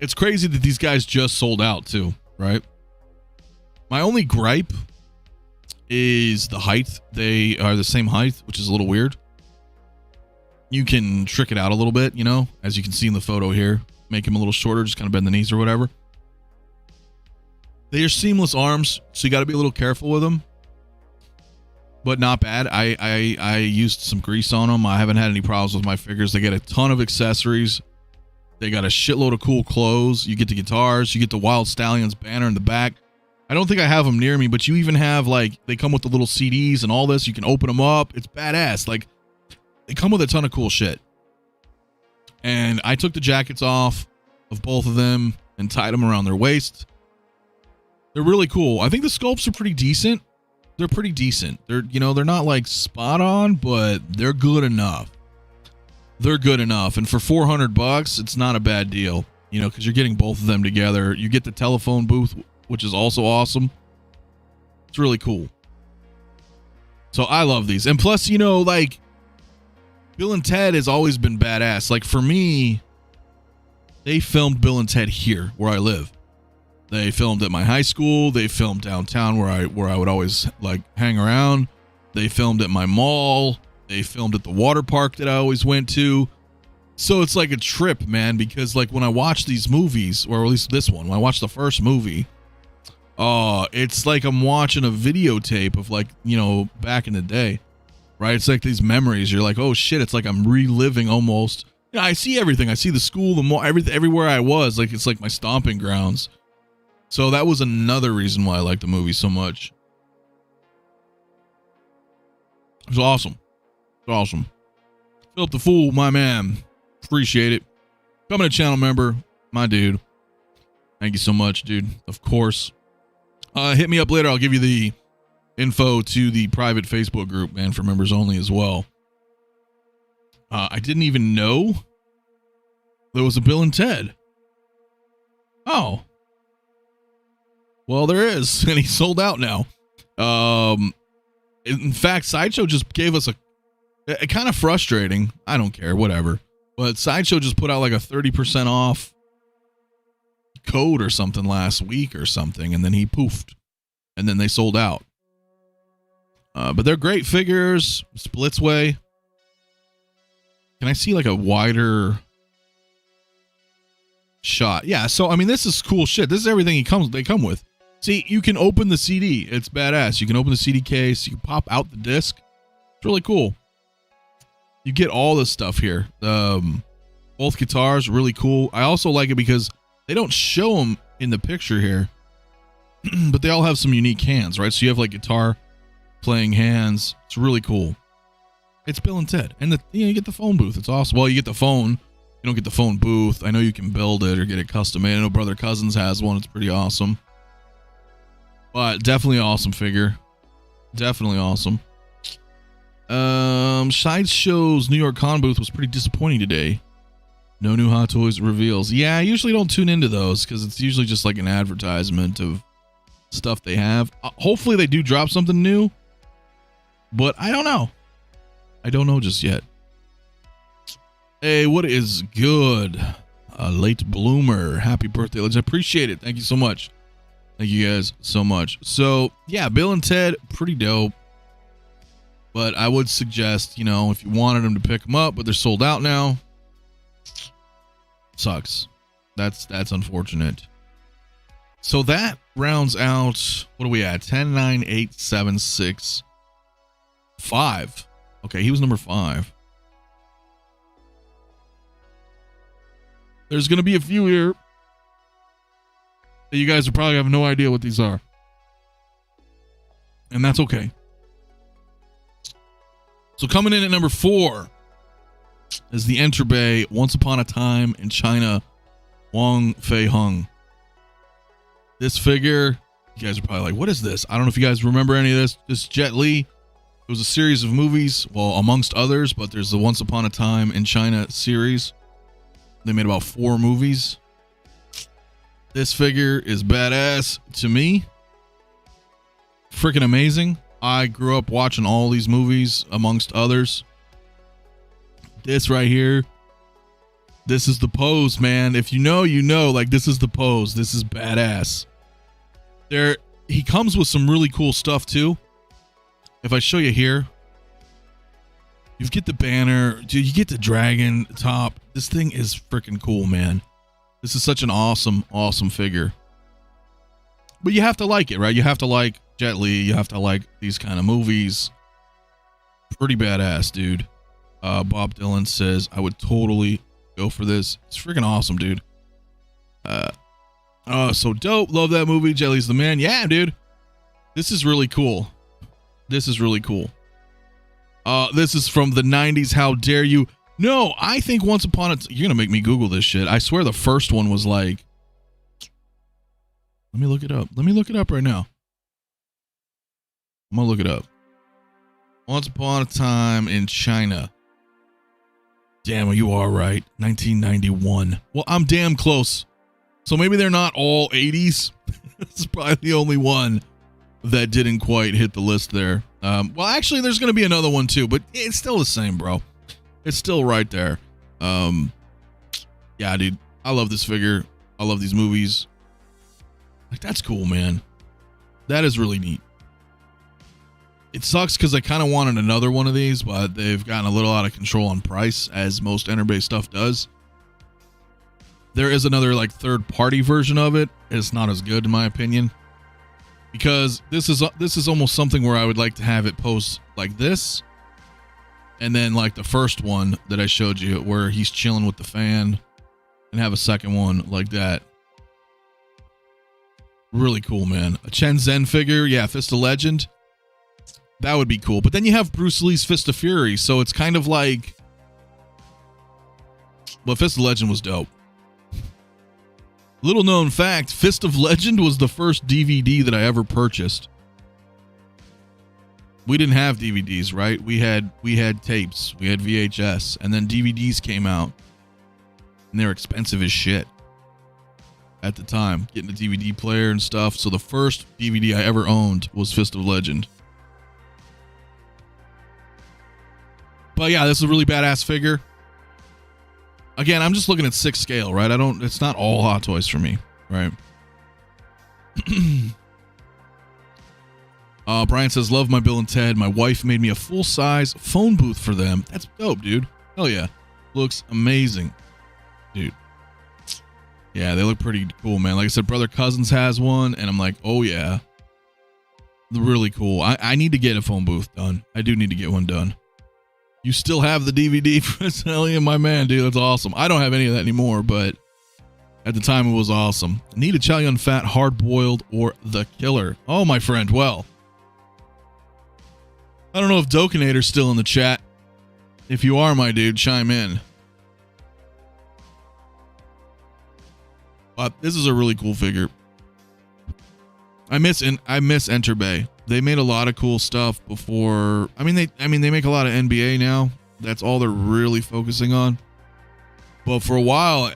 It's crazy that these guys just sold out too, right? My only gripe is the height. They are the same height, which is a little weird. You can trick it out a little bit, you know, as you can see in the photo here. Make him a little shorter, just kind of bend the knees or whatever. They are seamless arms, so you got to be a little careful with them. But not bad. I used some grease on them. I haven't had any problems with my figures. They get a ton of accessories. They got a shitload of cool clothes. You get the guitars. You get the Wild Stallions banner in the back. I don't think I have them near me, but you even have, like, they come with the little CDs and all this. You can open them up. It's badass. Like, they come with a ton of cool shit. And I took the jackets off of both of them and tied them around their waist. They're really cool. I think the sculpts are pretty decent. They're pretty decent. They're, you know, they're not like spot on, but they're good enough. They're good enough. And for $400, it's not a bad deal, you know, because you're getting both of them together. You get the telephone booth, which is also awesome. It's really cool. So I love these. And plus, you know, like, Bill and Ted has always been badass. Like, for me, they filmed Bill and Ted here where I live. They filmed at my high school. They filmed downtown where I would always, like, hang around. They filmed at my mall. They filmed at the water park that I always went to. So it's like a trip, man, because, like, when I watch these movies, or at least this one, when I watch the first movie, it's like I'm watching a videotape of, like, you know, back in the day, right? It's like these memories. You're like, oh shit, it's like I'm reliving almost. You know, I see everything. I see the school, the mall, everywhere I was. Like, it's like my stomping grounds. So that was another reason why I like the movie so much. It was awesome. It was awesome. Philip the Fool, my man. Appreciate it. Becoming a channel member, my dude. Thank you so much, dude. Of course. Hit me up later. I'll give you the info to the private Facebook group, man, for members only as well. I didn't even know there was a Bill and Ted. Oh. Well, there is, and he sold out now. In fact, Sideshow just gave us a kind of frustrating. I don't care, whatever. But Sideshow just put out like a 30% off code or something last week or something, and then he poofed, and then they sold out. But they're great figures. Splitsway. Can I see like a wider shot? Yeah. So I mean, this is cool shit. This is everything they come with. See, you can open the CD. It's badass. You can open the CD case. You can pop out the disc. It's really cool. You get all this stuff here. Both guitars, really cool. I also like it because they don't show them in the picture here, but they all have some unique hands, right? So you have like guitar playing hands. It's really cool. It's Bill and Ted. And you get the phone booth. It's awesome. Well, you get the phone. You don't get the phone booth. I know you can build it or get it custom made. I know Brother Cousins has one. It's pretty awesome. But definitely awesome figure. Definitely awesome. Sideshow's New York Con booth was pretty disappointing today. No new Hot Toys reveals. Yeah, I usually don't tune into those because it's usually just like an advertisement of stuff they have. Hopefully they do drop something new. But I don't know. I don't know just yet. Hey, what is good? A late bloomer. Happy birthday, Legend. I appreciate it. Thank you so much. Thank you guys so much. So, yeah, Bill and Ted, pretty dope. But I would suggest, you know, if you wanted them to pick them up, but they're sold out now. Sucks. That's unfortunate. So that rounds out, what are we at? 10, 9, 8, 7, 6, 5. Okay, he was number 5. There's going to be a few here that you guys will probably have no idea what these are. And that's okay. So coming in at number 4 is the Enter Bay Once Upon a Time in China, Wong Fei Hung. This figure, you guys are probably like, what is this? I don't know if you guys remember any of this. This is Jet Li. It was a series of movies, well, amongst others, but there's the Once Upon a Time in China series. They made about 4 movies. This figure is badass to me. Freaking amazing. I grew up watching all these movies, amongst others. This right here, this is the pose, man. If you know, you know. Like, this is the pose. This is badass. He comes with some really cool stuff too. If I show you here, you get the banner, dude. You get the dragon top. This thing is freaking cool, man. This is such an awesome, awesome figure. But you have to like it, right? You have to like Jet Li. You have to like these kind of movies. Pretty badass, dude. Bob Dylan says, I would totally go for this. It's freaking awesome, dude. So dope. Love that movie. Jet Li's the man. Yeah, dude. This is really cool. This is really cool. This is from the 90s. How dare you? No, I think Once Upon a Time. You're going to make me Google this shit. I swear the first one was like. Let me look it up. Let me look it up right now. I'm going to look it up. Once Upon a Time in China. Damn, you are right. 1991. Well, I'm damn close. So maybe they're not all 80s. This is probably the only one that didn't quite hit the list there. Well, actually, there's going to be another one too, but it's still the same, bro. It's still right there. Yeah, dude. I love this figure. I love these movies. Like, that's cool, man. That is really neat. It sucks because I kind of wanted another one of these, but they've gotten a little out of control on price, as most Enter Bay stuff does. There is another like third-party version of it. It's not as good in my opinion, because this is almost something where I would like to have it pose like this, and then like the first one that I showed you where he's chilling with the fan, and have a second one like that. Really cool, man. A Chen Zhen figure, yeah, Fist of Legend. That would be cool. But then you have Bruce Lee's Fist of Fury, so it's kind of like, well, Fist of Legend was dope. Little known fact, Fist of Legend was the first DVD that I ever purchased. We didn't have DVDs, right? We had tapes, we had VHS, and then DVDs came out. And they were expensive as shit at the time, getting a DVD player and stuff. So the first DVD I ever owned was Fist of Legend. But yeah, this is a really badass figure. Again, I'm just looking at 6 scale, right? It's not all Hot Toys for me, right? Brian says, love my Bill and Ted. My wife made me a full-size phone booth for them. That's dope, dude. Hell yeah. Looks amazing, dude. Yeah, they look pretty cool, man. Like I said, Brother Cousins has one, and I'm like, oh yeah. Really cool. I need to get a phone booth done. I do need to get one done. You still have the DVD for Sally and my man, dude. That's awesome. I don't have any of that anymore, but at the time it was awesome. Need a Chow Yun Fat, Hard Boiled, or The Killer. Oh, my friend. Well, I don't know if Dokinator's still in the chat. If you are, my dude, chime in. But this is a really cool figure. I miss Enter Bay. They made a lot of cool stuff before. I mean they make a lot of NBA now. That's all they're really focusing on. But for a while,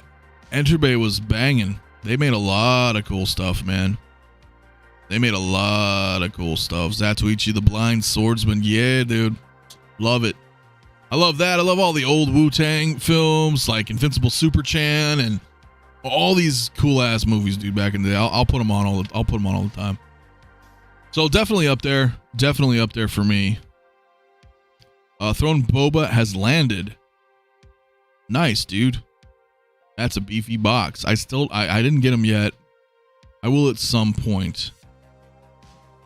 Enter Bay was banging. They made a lot of cool stuff, man. They made a lot of cool stuff. Zatoichi the Blind Swordsman. Yeah, dude. Love it. I love that. I love all the old Wu-Tang films like Invincible Super Chan and all these cool ass movies, dude, back in the day. I'll put them on all the time. So definitely up there for me. Throne Boba has landed. Nice, dude. That's a beefy box. I didn't get him yet. I will at some point.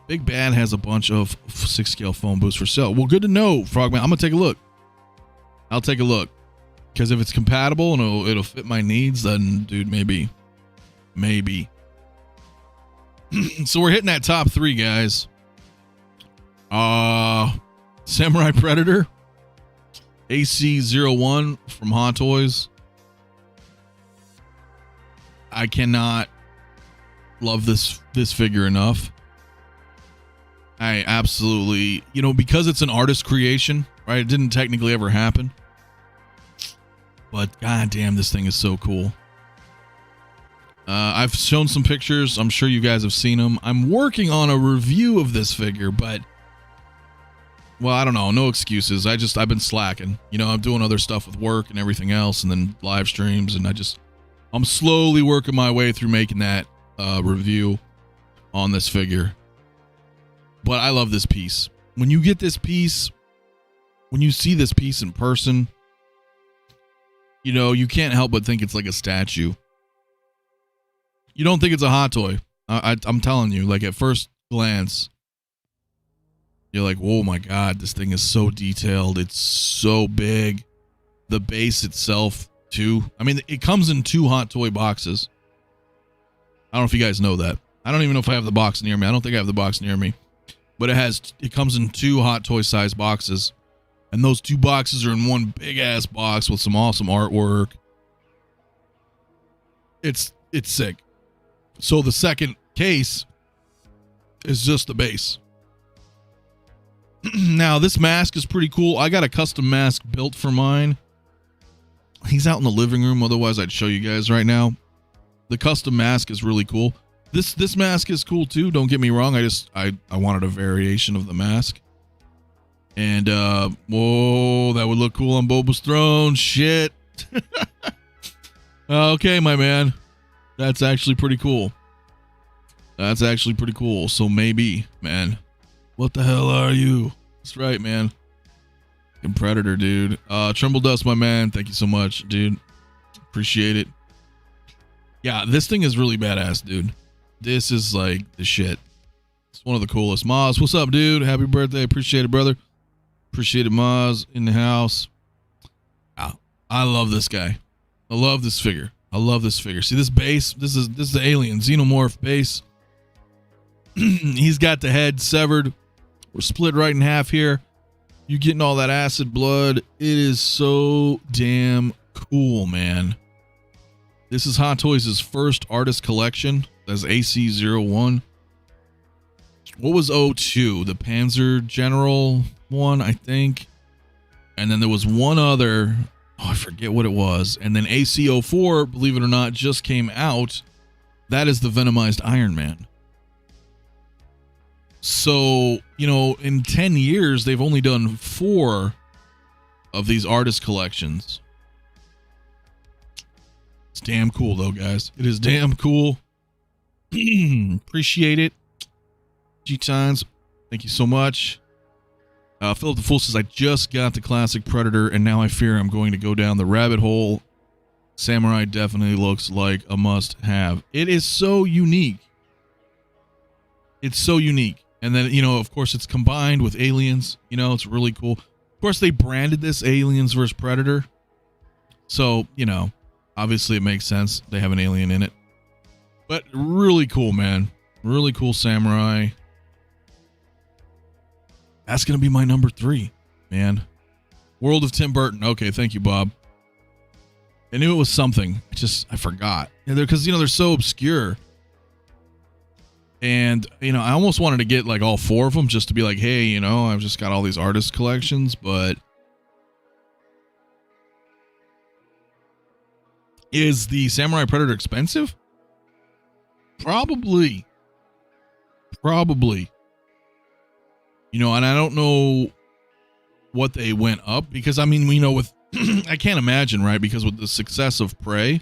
Big Bad has a bunch of 6 scale phone booths for sale. Well, good to know, Frogman. I'm gonna take a look. I'll take a look. Because if it's compatible and it'll fit my needs, then dude, maybe. So we're hitting that top 3, guys. Samurai Predator, AC-01 from Hot Toys. I cannot love this figure enough. I absolutely, because it's an artist creation, right? It didn't technically ever happen. But goddamn, this thing is so cool. I've shown some pictures. I'm sure you guys have seen them. I'm working on a review of this figure, but well, I don't know. No excuses. I've been slacking. I'm doing other stuff with work and everything else, and then live streams, and I'm slowly working my way through making that review on this figure. But I love this piece. When you get this piece, when you see this piece in person, you can't help but think it's like a statue. You don't think it's a hot toy. I'm telling you, like at first glance, you're like, oh my God, this thing is so detailed. It's so big. The base itself, too. I mean, it comes in 2 hot toy boxes. I don't know if you guys know that. I don't even know if I have the box near me. I don't think I have the box near me. But it comes in 2 hot toy size boxes. And those 2 boxes are in one big ass box with some awesome artwork. It's sick. So the second case is just the base. Now, this mask is pretty cool. I got a custom mask built for mine. He's out in the living room. Otherwise, I'd show you guys right now. The custom mask is really cool. This mask is cool too. Don't get me wrong. I wanted a variation of the mask. And, whoa, that would look cool on Boba's throne. Shit. Okay, my man. That's actually pretty cool. So maybe, man. What the hell are you? That's right, man. Fucking Predator, dude. Tremble Dust, my man. Thank you so much, dude. Appreciate it. Yeah, this thing is really badass, dude. This is like the shit. It's one of the coolest. Maz, what's up, dude? Happy birthday. Appreciate it, brother. Appreciate it, Maz, in the house. Wow. I love this guy. I love this figure. See this base? This is the alien xenomorph base. He's got the head severed. We're split right in half here. You getting all that acid blood. It is so damn cool, man. This is Hot Toys' first artist collection. That's AC-01. What was 02? The Panzer General one, I think. And then there was one other. Oh, I forget what it was. And then AC-04, believe it or not, just came out. That is the Venomized Iron Man. So, in 10 years, they've only done 4 of these artist collections. It's damn cool, though, guys. It is damn cool. Appreciate it. G-Times, thank you so much. Philip the Fool says, I just got the classic Predator, and now I fear I'm going to go down the rabbit hole. Samurai definitely looks like a must-have. It is so unique. It's so unique. And then, of course, it's combined with Aliens. It's really cool. Of course, they branded this Aliens vs. Predator. So, obviously it makes sense. They have an alien in it. But really cool, man. Really cool Samurai. That's going to be my number 3, man. World of Tim Burton. Okay, thank you, Bob. I knew it was something. I forgot. Because, they're so obscure. And, I almost wanted to get like all 4 of them just to be like, hey, I've just got all these artist collections, but is the Samurai Predator expensive? Probably. And I don't know what they went up because, with, I can't imagine, right? Because with the success of Prey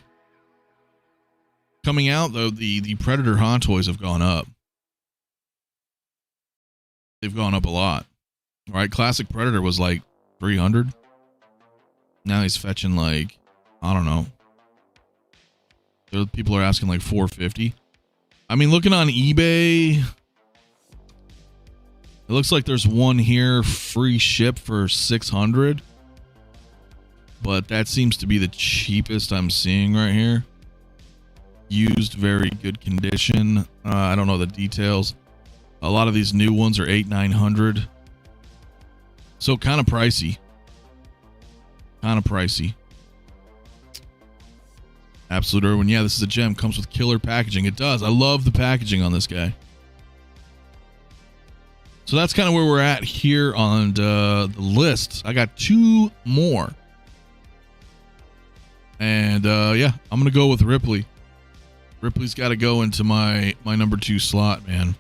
coming out, though, the Predator Hot Toys have gone up. They've gone up a lot. Right? Classic Predator was like 300. Now he's fetching like, I don't know. People are asking like 450. Looking on eBay, it looks like there's one here, free ship for 600. but that seems to be the cheapest I'm seeing right here. Used, very good condition. I don't know the details. A lot of these new ones are $800-900. So kind of pricey. Absolute Irwin. Yeah, this is a gem. Comes with killer packaging. It does. I love the packaging on this guy. So that's kind of where we're at here on the list. I got 2 more. And yeah, I'm going to go with Ripley. Ripley's got to go into my number 2 slot, man.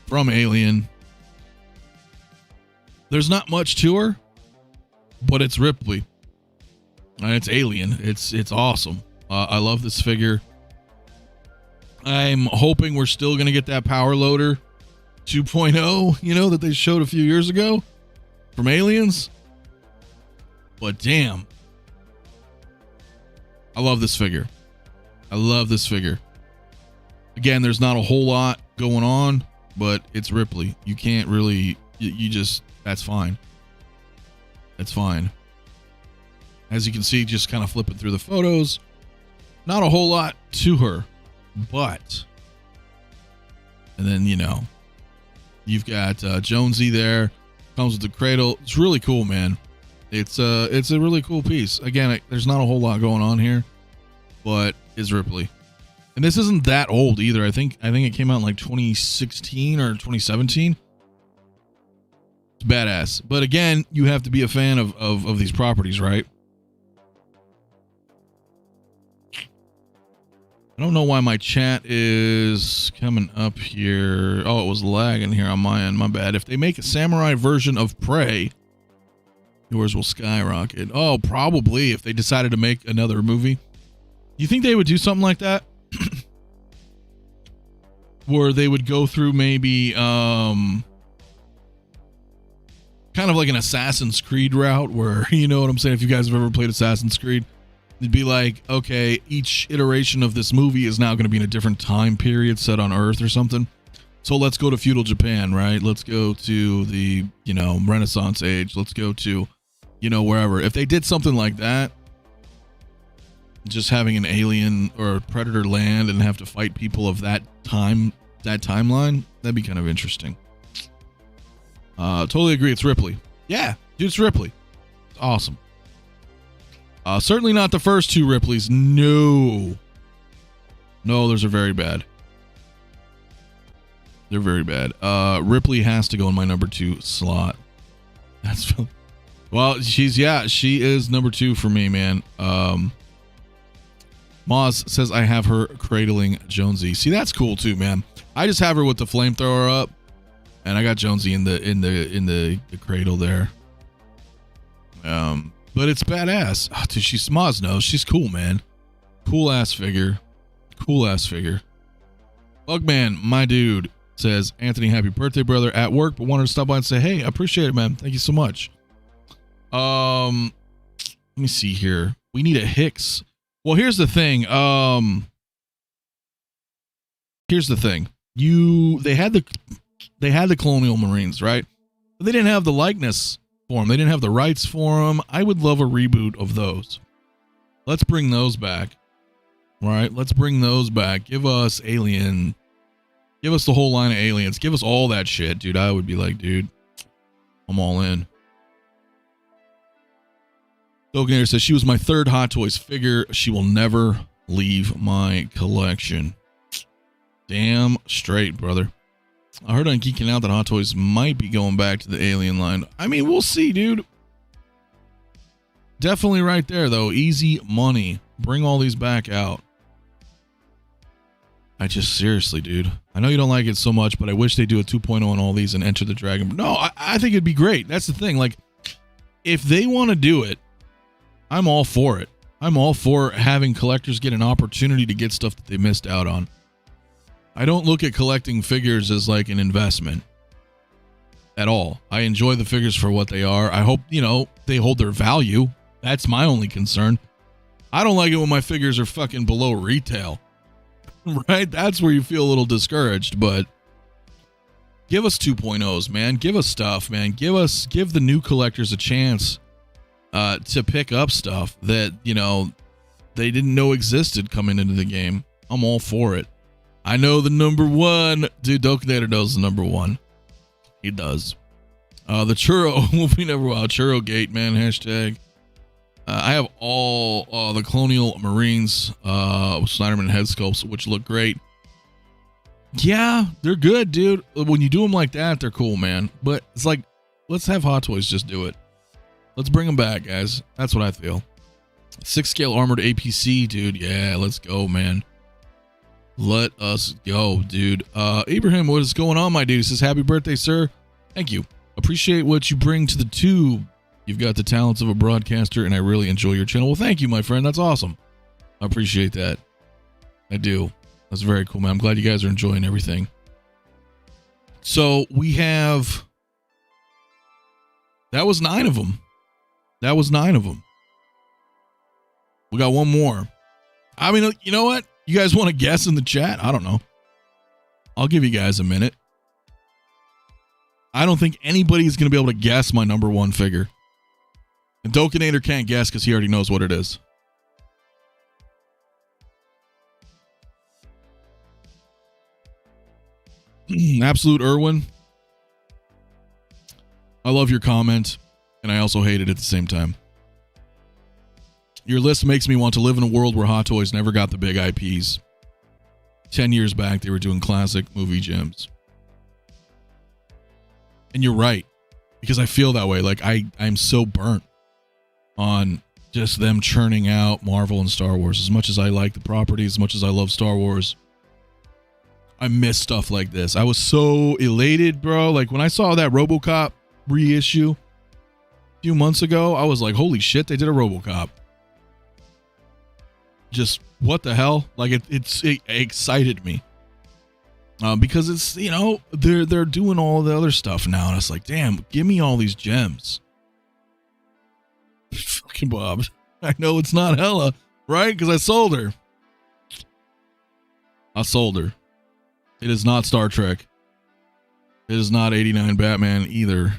From Alien. There's not much to her, but it's Ripley. And it's Alien. It's awesome. I love this figure. I'm hoping we're still going to get that Power Loader 2.0, you know, that they showed a few years ago from Aliens. But damn. I love this figure. Again, there's not a whole lot going on, but it's Ripley. You can't really, you just, that's fine. That's fine. As you can see, just kind of flipping through the photos, not a whole lot to her, but, and then, you know, you've got Jonesy there, comes with the cradle. It's really cool, man. It's a really cool piece. Again, there's not a whole lot going on here, but it's Ripley. And this isn't that old either. I think it came out in like 2016 or 2017. It's badass. But again, you have to be a fan of these properties, right? I don't know why my chat is coming up here. Oh, it was lagging here on my end. My bad. If they make a samurai version of Prey, yours will skyrocket. Oh, probably if they decided to make another movie. You think they would do something like that? Where they would go through maybe kind of like an Assassin's Creed route where, you know what I'm saying? If you guys have ever played Assassin's Creed, it'd be like, okay, each iteration of this movie is now going to be in a different time period set on Earth or something. So let's go to feudal Japan, right? Let's go to the, you know, Renaissance age. Let's go to, you know, wherever. If they did something like that, just having an alien or a predator land and have to fight people of that time, that timeline, that'd be kind of interesting. Totally agree. It's Ripley. Yeah, dude, it's Ripley. It's awesome. Certainly not the first 2 Ripleys. No, those are very bad. They're very bad. Ripley has to go in my number 2 slot. That's well, she is number 2 for me, man. Moz says I have her cradling Jonesy. See, that's cool too, man. I just have her with the flamethrower up, and I got Jonesy in the cradle there. But it's badass. Oh, dude, Moz knows she's cool, man. Cool ass figure. Bugman, my dude, says Anthony, happy birthday, brother. At work, but wanted to stop by and say, hey, I appreciate it, man. Thank you so much. Let me see here. We need a Hicks. Well, here's the thing. They had the Colonial Marines, right? But they didn't have the likeness for them. They didn't have the rights for them. I would love a reboot of those. Let's bring those back. Right? Let's bring those back. Give us Alien. Give us the whole line of Aliens. Give us all that shit, dude. I would be like, dude, I'm all in. Dogator says she was my 3rd Hot Toys figure. She will never leave my collection. Damn straight, brother. I heard on Geeking Out that Hot Toys might be going back to the Alien line. I mean, we'll see, dude. Definitely right there, though. Easy money. Bring all these back out. Seriously, dude. I know you don't like it so much, but I wish they do a 2.0 on all these and Enter the Dragon. No, I think it'd be great. That's the thing. Like, if they want to do it, I'm all for it. I'm all for having collectors get an opportunity to get stuff that they missed out on. I don't look at collecting figures as like an investment at all. I enjoy the figures for what they are. I hope, you know, they hold their value. That's my only concern. I don't like it when my figures are fucking below retail. Right? That's where you feel a little discouraged, but give us 2.0s, man. Give us stuff, man. Give the new collectors a chance to pick up stuff that, you know, they didn't know existed coming into the game. I'm all for it. I know the number one. Dude, Dokinator knows the number one. He does. The churro will be never wild. Churro Gate, man. Hashtag. I have all the Colonial Marines Snyderman head sculpts, which look great. Yeah, they're good, dude. When you do them like that, they're cool, man. But it's like, let's have Hot Toys just do it. Let's bring them back, guys. That's what I feel. 6-scale armored APC, dude. Yeah, let's go, man. Let us go, dude. Abraham, what is going on, my dude? He says, happy birthday, sir. Thank you. Appreciate what you bring to the tube. You've got the talents of a broadcaster, and I really enjoy your channel. Well, thank you, my friend. That's awesome. I appreciate that. I do. That's very cool, man. I'm glad you guys are enjoying everything. So we have... That was 9 of them. That was 9 of them. We got one more. I mean, you know what? You guys want to guess in the chat? I don't know. I'll give you guys a minute. I don't think anybody's going to be able to guess my number one figure. And Dokinator can't guess because he already knows what it is. Absolute Irwin. I love your comment, and I also hate it at the same time. Your list makes me want to live in a world where Hot Toys never got the big IPs. 10 years back, they were doing classic movie gems. And you're right, because I feel that way. Like, I'm so burnt on just them churning out Marvel and Star Wars. As much as I like the property, as much as I love Star Wars, I miss stuff like this. I was so elated, bro. Like, when I saw that RoboCop reissue a few months ago, I was like, holy shit, they did a RoboCop. Just, what the hell? Like, it excited me. Because it's, you know, they're doing all the other stuff now. And it's like, damn, give me all these gems. Fucking Bob. I know it's not Hella, right? Because I sold her. I sold her. It is not Star Trek. It is not 89 Batman either.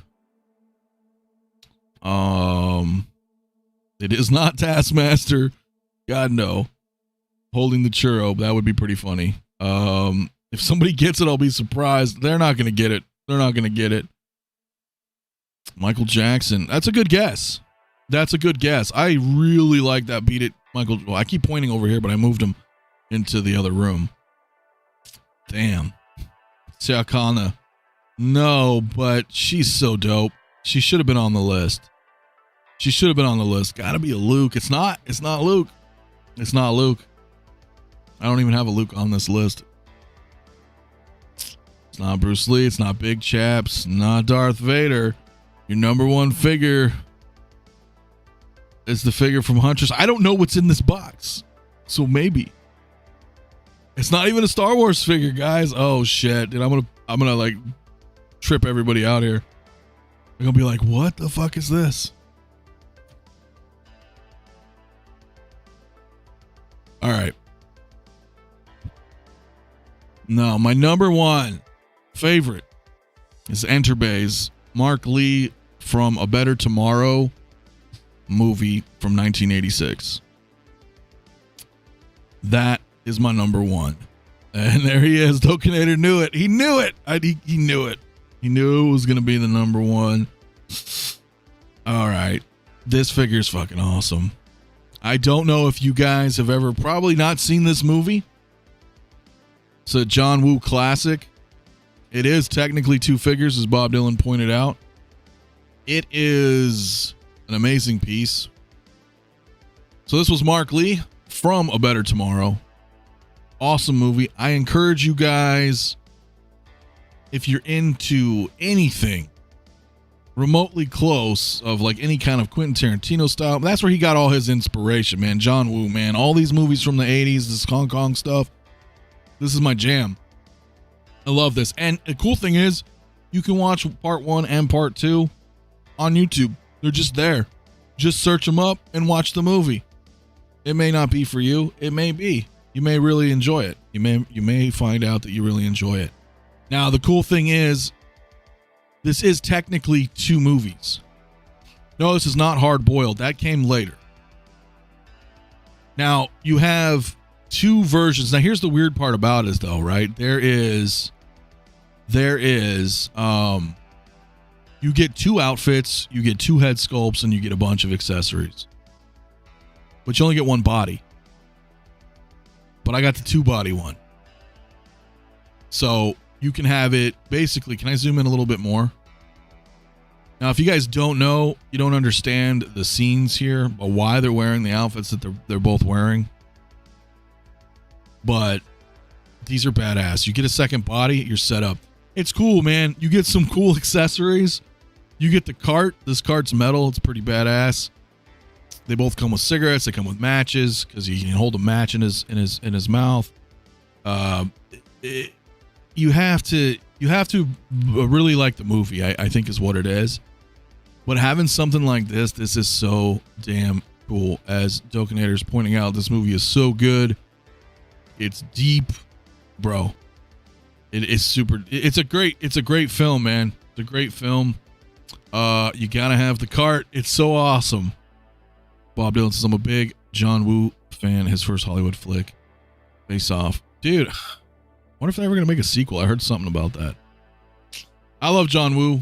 It is not Taskmaster. God, no. Holding the churro. That would be pretty funny. If somebody gets it, I'll be surprised. They're not going to get it. They're not going to get it. Michael Jackson. That's a good guess. That's a good guess. I really like that Beat It. Michael. Well, I keep pointing over here, but I moved him into the other room. Damn. Siakana. No, but she's so dope. She should have been on the list. She should have been on the list. Gotta be a Luke. It's not. It's not Luke. It's not Luke. I don't even have a Luke on this list. It's not Bruce Lee. It's not Big Chaps. Not Darth Vader. Your number one figure is the figure from Huntress. I don't know what's in this box. So maybe. It's not even a Star Wars figure, guys. Oh shit. Dude, I'm gonna like trip everybody out here. They're gonna be like, what the fuck is this? All right. No, my number one favorite is Enter Bay's Mark Lee from A Better Tomorrow movie from 1986. That is my number one. And there he is. Dokinator knew it. He knew it. He knew it. He knew it was going to be the number one. All right. This figure is fucking awesome. I don't know if you guys have ever probably not seen this movie. It's a John Woo classic. It is technically 2 figures, as Bob Dylan pointed out. It is an amazing piece. So this was Mark Lee from A Better Tomorrow. Awesome movie. I encourage you guys, if you're into anything remotely close of like any kind of Quentin Tarantino style, that's where he got all his inspiration, man. John Woo, man. All these movies from the 80s, this Hong Kong stuff. This is my jam. I love this. And the cool thing is, you can watch part 1 and part 2 on YouTube. They're just there. Just search them up and watch the movie. It may not be for you. It may be. You may really enjoy it. You may find out that you really enjoy it. Now, the cool thing is, this is technically 2 movies. No, this is not hard boiled. That came later. Now, you have two versions. Now, here's the weird part about it, though, right? There is, you get two outfits, you get two head sculpts, and you get a bunch of accessories. But you only get one body. But I got the two body one. So you can have it basically. Can I zoom in a little bit more? Now, if you guys don't know, you don't understand the scenes here, but why they're wearing the outfits that they're both wearing. But these are badass. You get a second body, you're set up. It's cool, man. You get some cool accessories. You get the cart. This cart's metal. It's pretty badass. They both come with cigarettes. They come with matches because he can hold a match in his mouth. You have to really like the movie. I think is what it is. But having something like this is so damn cool. As Dokinator's pointing out, this movie is so good. It's deep, bro. It is super. It's a great film, man. It's a great film. You gotta have the cart. It's so awesome. Bob Dylan says, I'm a big John Woo fan. His first Hollywood flick, Face Off. Dude, I wonder if they're ever gonna make a sequel. I heard something about that. I love John Woo.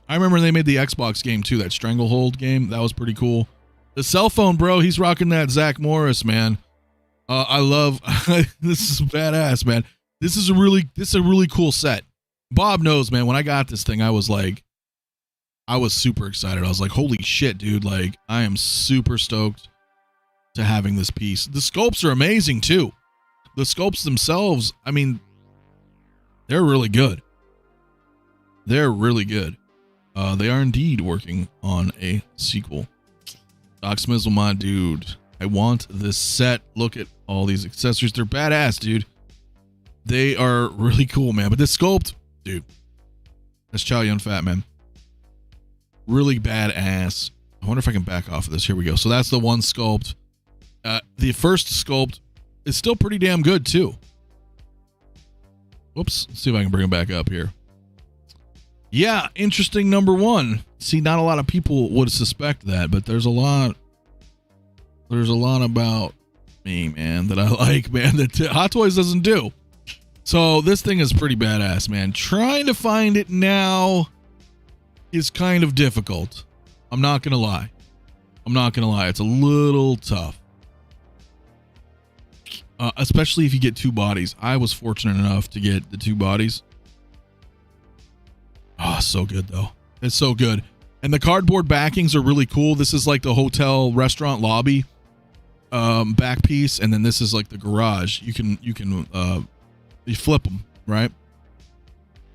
I remember they made the Xbox game too, that Stranglehold game. That was pretty cool. The cell phone, bro, he's rocking that Zach Morris, man. I love this is badass, man. This is a really cool set. Bob knows, man. When I got this thing, I was super excited. I was like, holy shit, dude. Like, I am super stoked to having this piece. The sculpts are amazing too. The sculpts themselves, I mean, they're really good. They're really good. They are indeed working on a sequel. Doc Smizzle, my dude. I want this set. Look at all these accessories. They're badass, dude. They are really cool, man. But this sculpt, dude, that's Chow Yun Fat, man. Really badass. I wonder if I can back off of this. Here we go. So that's the one sculpt. The first sculpt is still pretty damn good, too. Whoops. Let's see if I can bring him back up here. Yeah, interesting number one. See, not a lot of people would suspect that, but there's a lot about me, man, that I like, man, that Hot Toys doesn't do. So this thing is pretty badass, man. Trying to find it now is kind of difficult. I'm not gonna lie. It's a little tough. Especially if you get two bodies. I was fortunate enough to get the two bodies. Oh, so good, though. It's so good. And the cardboard backings are really cool. This is like the hotel restaurant lobby back piece. And then this is like the garage. You flip them, right?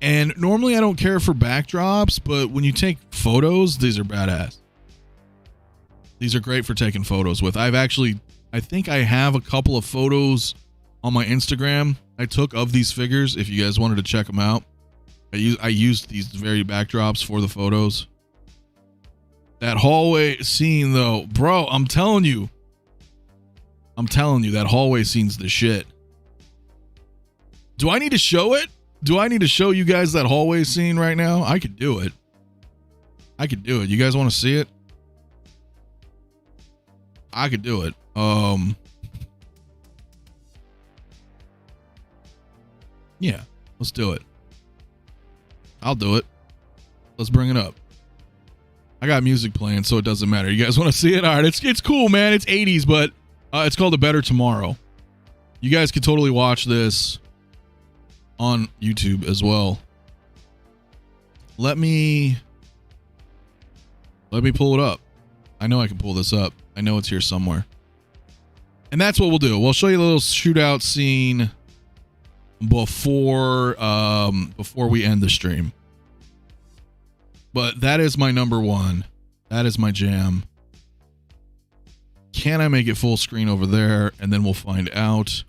And normally I don't care for backdrops, but when you take photos, these are badass. These are great for taking photos with. I think I have a couple of photos on my Instagram I took of these figures. If you guys wanted to check them out. I used these very backdrops for the photos. That hallway scene, though, bro, I'm telling you, that hallway scene's the shit. Do I need to show it? Do I need to show you guys that hallway scene right now? I could do it. You guys want to see it? I could do it. Yeah, let's do it. I'll do it. Let's bring it up. I got music playing, so it doesn't matter. You guys want to see it? All right, it's cool, man. It's 80s, but it's called A Better Tomorrow. You guys could totally watch this on YouTube as well. Let me pull it up. I know I can pull this up. I know it's here somewhere. And that's what we'll do. We'll show you a little shootout scene before we end the stream. But that is my number one. That is my jam. Can I make it full screen over there? And then we'll find out.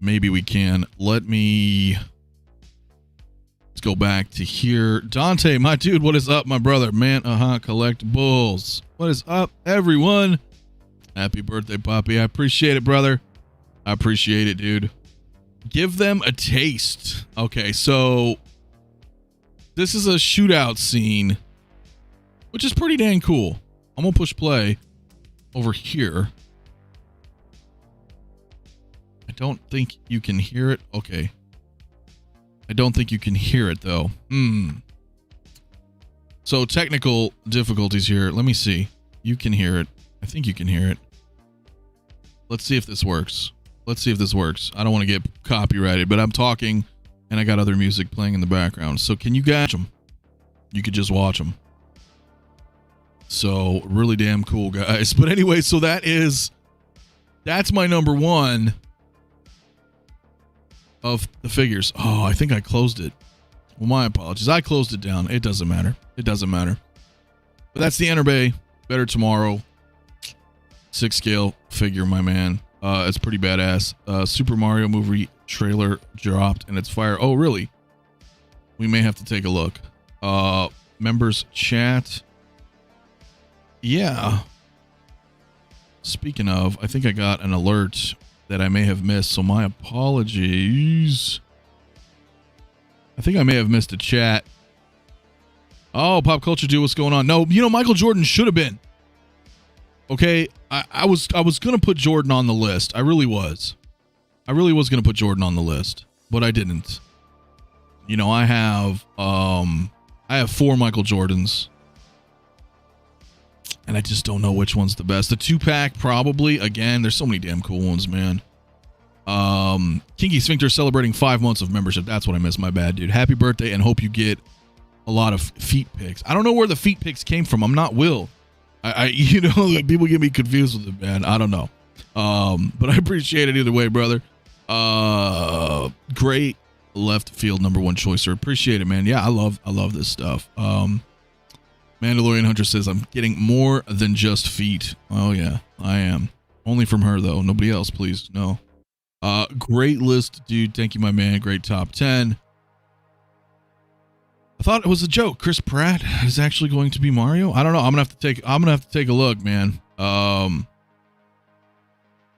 Maybe we can. Let's go back to here. Dante, my dude, what is up, my brother? Man, collectibles. What is up, everyone? Happy birthday, Poppy. I appreciate it, brother. I appreciate it, dude. Give them a taste. Okay, so this is a shootout scene which is pretty dang cool. I'm going to push play over here. I don't think you can hear it. Okay. I don't think you can hear it, though. So technical difficulties here. Let me see. You can hear it. I think you can hear it. Let's see if this works. Let's see if this works. I don't want to get copyrighted, but I'm talking and I got other music playing in the background. So can you watch them? You could just watch them. So really damn cool, guys. But anyway, so that's my number one of the figures. Oh, I think I closed it. Well, my apologies. I closed it down. It doesn't matter. It doesn't matter. But that's the Enter Bay. Better Tomorrow 6 scale figure, my man. It's pretty badass. Super Mario movie trailer dropped and it's fire. Oh, really? We may have to take a look. Members chat. Yeah. Speaking of, I think I got an alert that I may have missed, so my apologies. I think I may have missed a chat. Oh, Pop Culture Dude, what's going on? No, Michael Jordan should have been. Okay, I was gonna put Jordan on the list. I really was. I really was gonna put Jordan on the list, but I didn't. I have 4 Michael Jordans. And I just don't know which one's the best. The 2-pack, probably. Again, there's so many damn cool ones, man. Kinky Sphincter celebrating 5 months of membership. That's what I missed. My bad, dude. Happy birthday, and hope you get a lot of feet pics. I don't know where the feet pics came from. I'm not Will. People get me confused with it, man. I don't know. But I appreciate it either way, brother. Great left field number 1 choice, sir. Appreciate it, man. Yeah, I love this stuff. Mandalorian Hunter says, I'm getting more than just feet. Oh, yeah, I am. Only from her, though. Nobody else, please. No. Great list, dude. Thank you, my man. Great top 10. I thought it was a joke. Chris Pratt is actually going to be Mario. I don't know. I'm gonna have to take a look, man.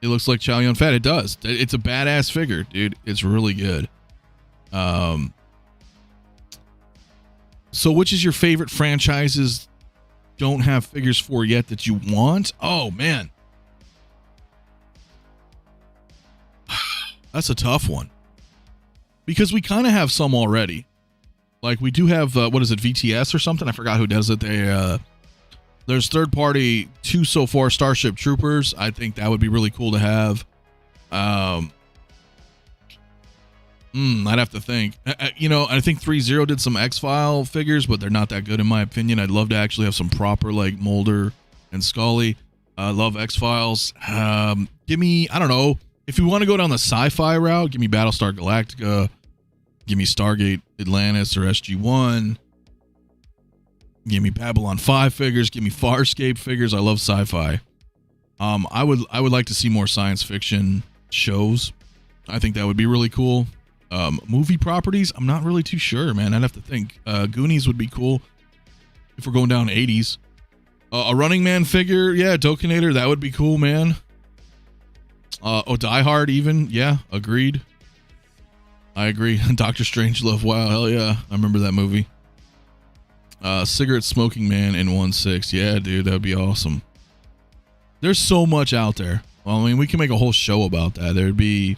It looks like Chow Yun Fat. It does. It's a badass figure, dude. It's really good. So which is your favorite franchises don't have figures for yet that you want? Oh, man. That's a tough one. Because we kind of have some already. Like we do have, what is it, VTS or something? I forgot who does it. There's third party 2 so far, Starship Troopers. I think that would be really cool to have. I'd have to think. I think 3-0 did some X-File figures, but they're not that good in my opinion. I'd love to actually have some proper like Mulder and Scully. I love X-Files. Give me, I don't know, if you want to go down the sci-fi route, give me Battlestar Galactica. Give me Stargate Atlantis or SG-1. Give me Babylon 5 figures. Give me Farscape figures. I love sci-fi. I would like to see more science fiction shows. I think that would be really cool. Movie properties, I'm not really too sure, man. I'd have to think. Goonies would be cool if we're going down 80s. A Running Man figure, yeah, Dokinator, that would be cool, man. Die Hard even, yeah, agreed. I agree. Doctor Strangelove, wow, hell yeah. I remember that movie. Cigarette Smoking Man in 1/6, yeah, dude, that'd be awesome. There's so much out there. Well, I mean, we can make a whole show about that. There would be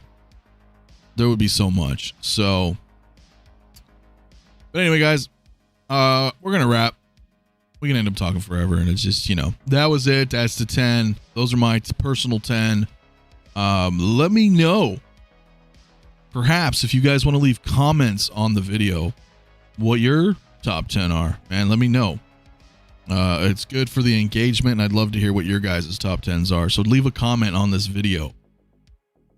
so much. So, but anyway, guys, we're gonna wrap. We can end up talking forever, and it's just, that was it. That's the 10. Those are my personal 10. Let me know, perhaps, if you guys want to leave comments on the video, what your top 10 are, man. Let me know. It's good for the engagement, and I'd love to hear what your guys' top 10s are. So leave a comment on this video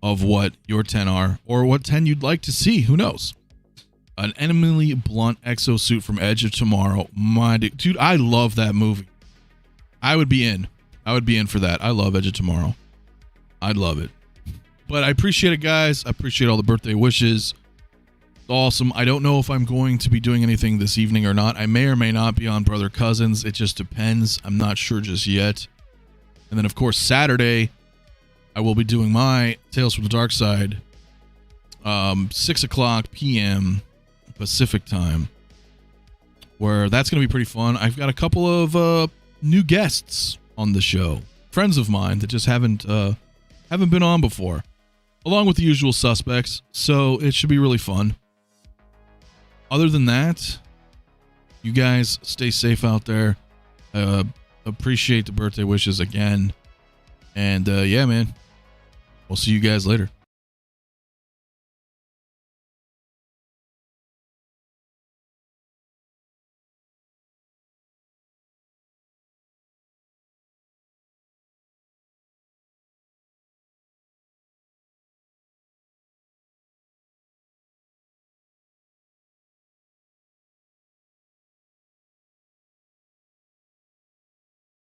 of what your 10 are, or what 10 you'd like to see. Who knows? An Emily Blunt exosuit from Edge of Tomorrow. My dude, I love that movie. I would be in for that. I love Edge of Tomorrow. I'd love it. But I appreciate it, guys. I appreciate all the birthday wishes. It's awesome. I don't know if I'm going to be doing anything this evening or not. I may or may not be on Brother Cousins. It just depends. I'm not sure just yet. And then, of course, Saturday, I will be doing my Tales from the Dark Side, 6 o'clock p.m. Pacific time. where that's going to be pretty fun. I've got a couple of new guests on the show, friends of mine that just haven't been on before, along with the usual suspects. So it should be really fun. Other than that, you guys stay safe out there. Appreciate the birthday wishes again. And yeah, man, we'll see you guys later.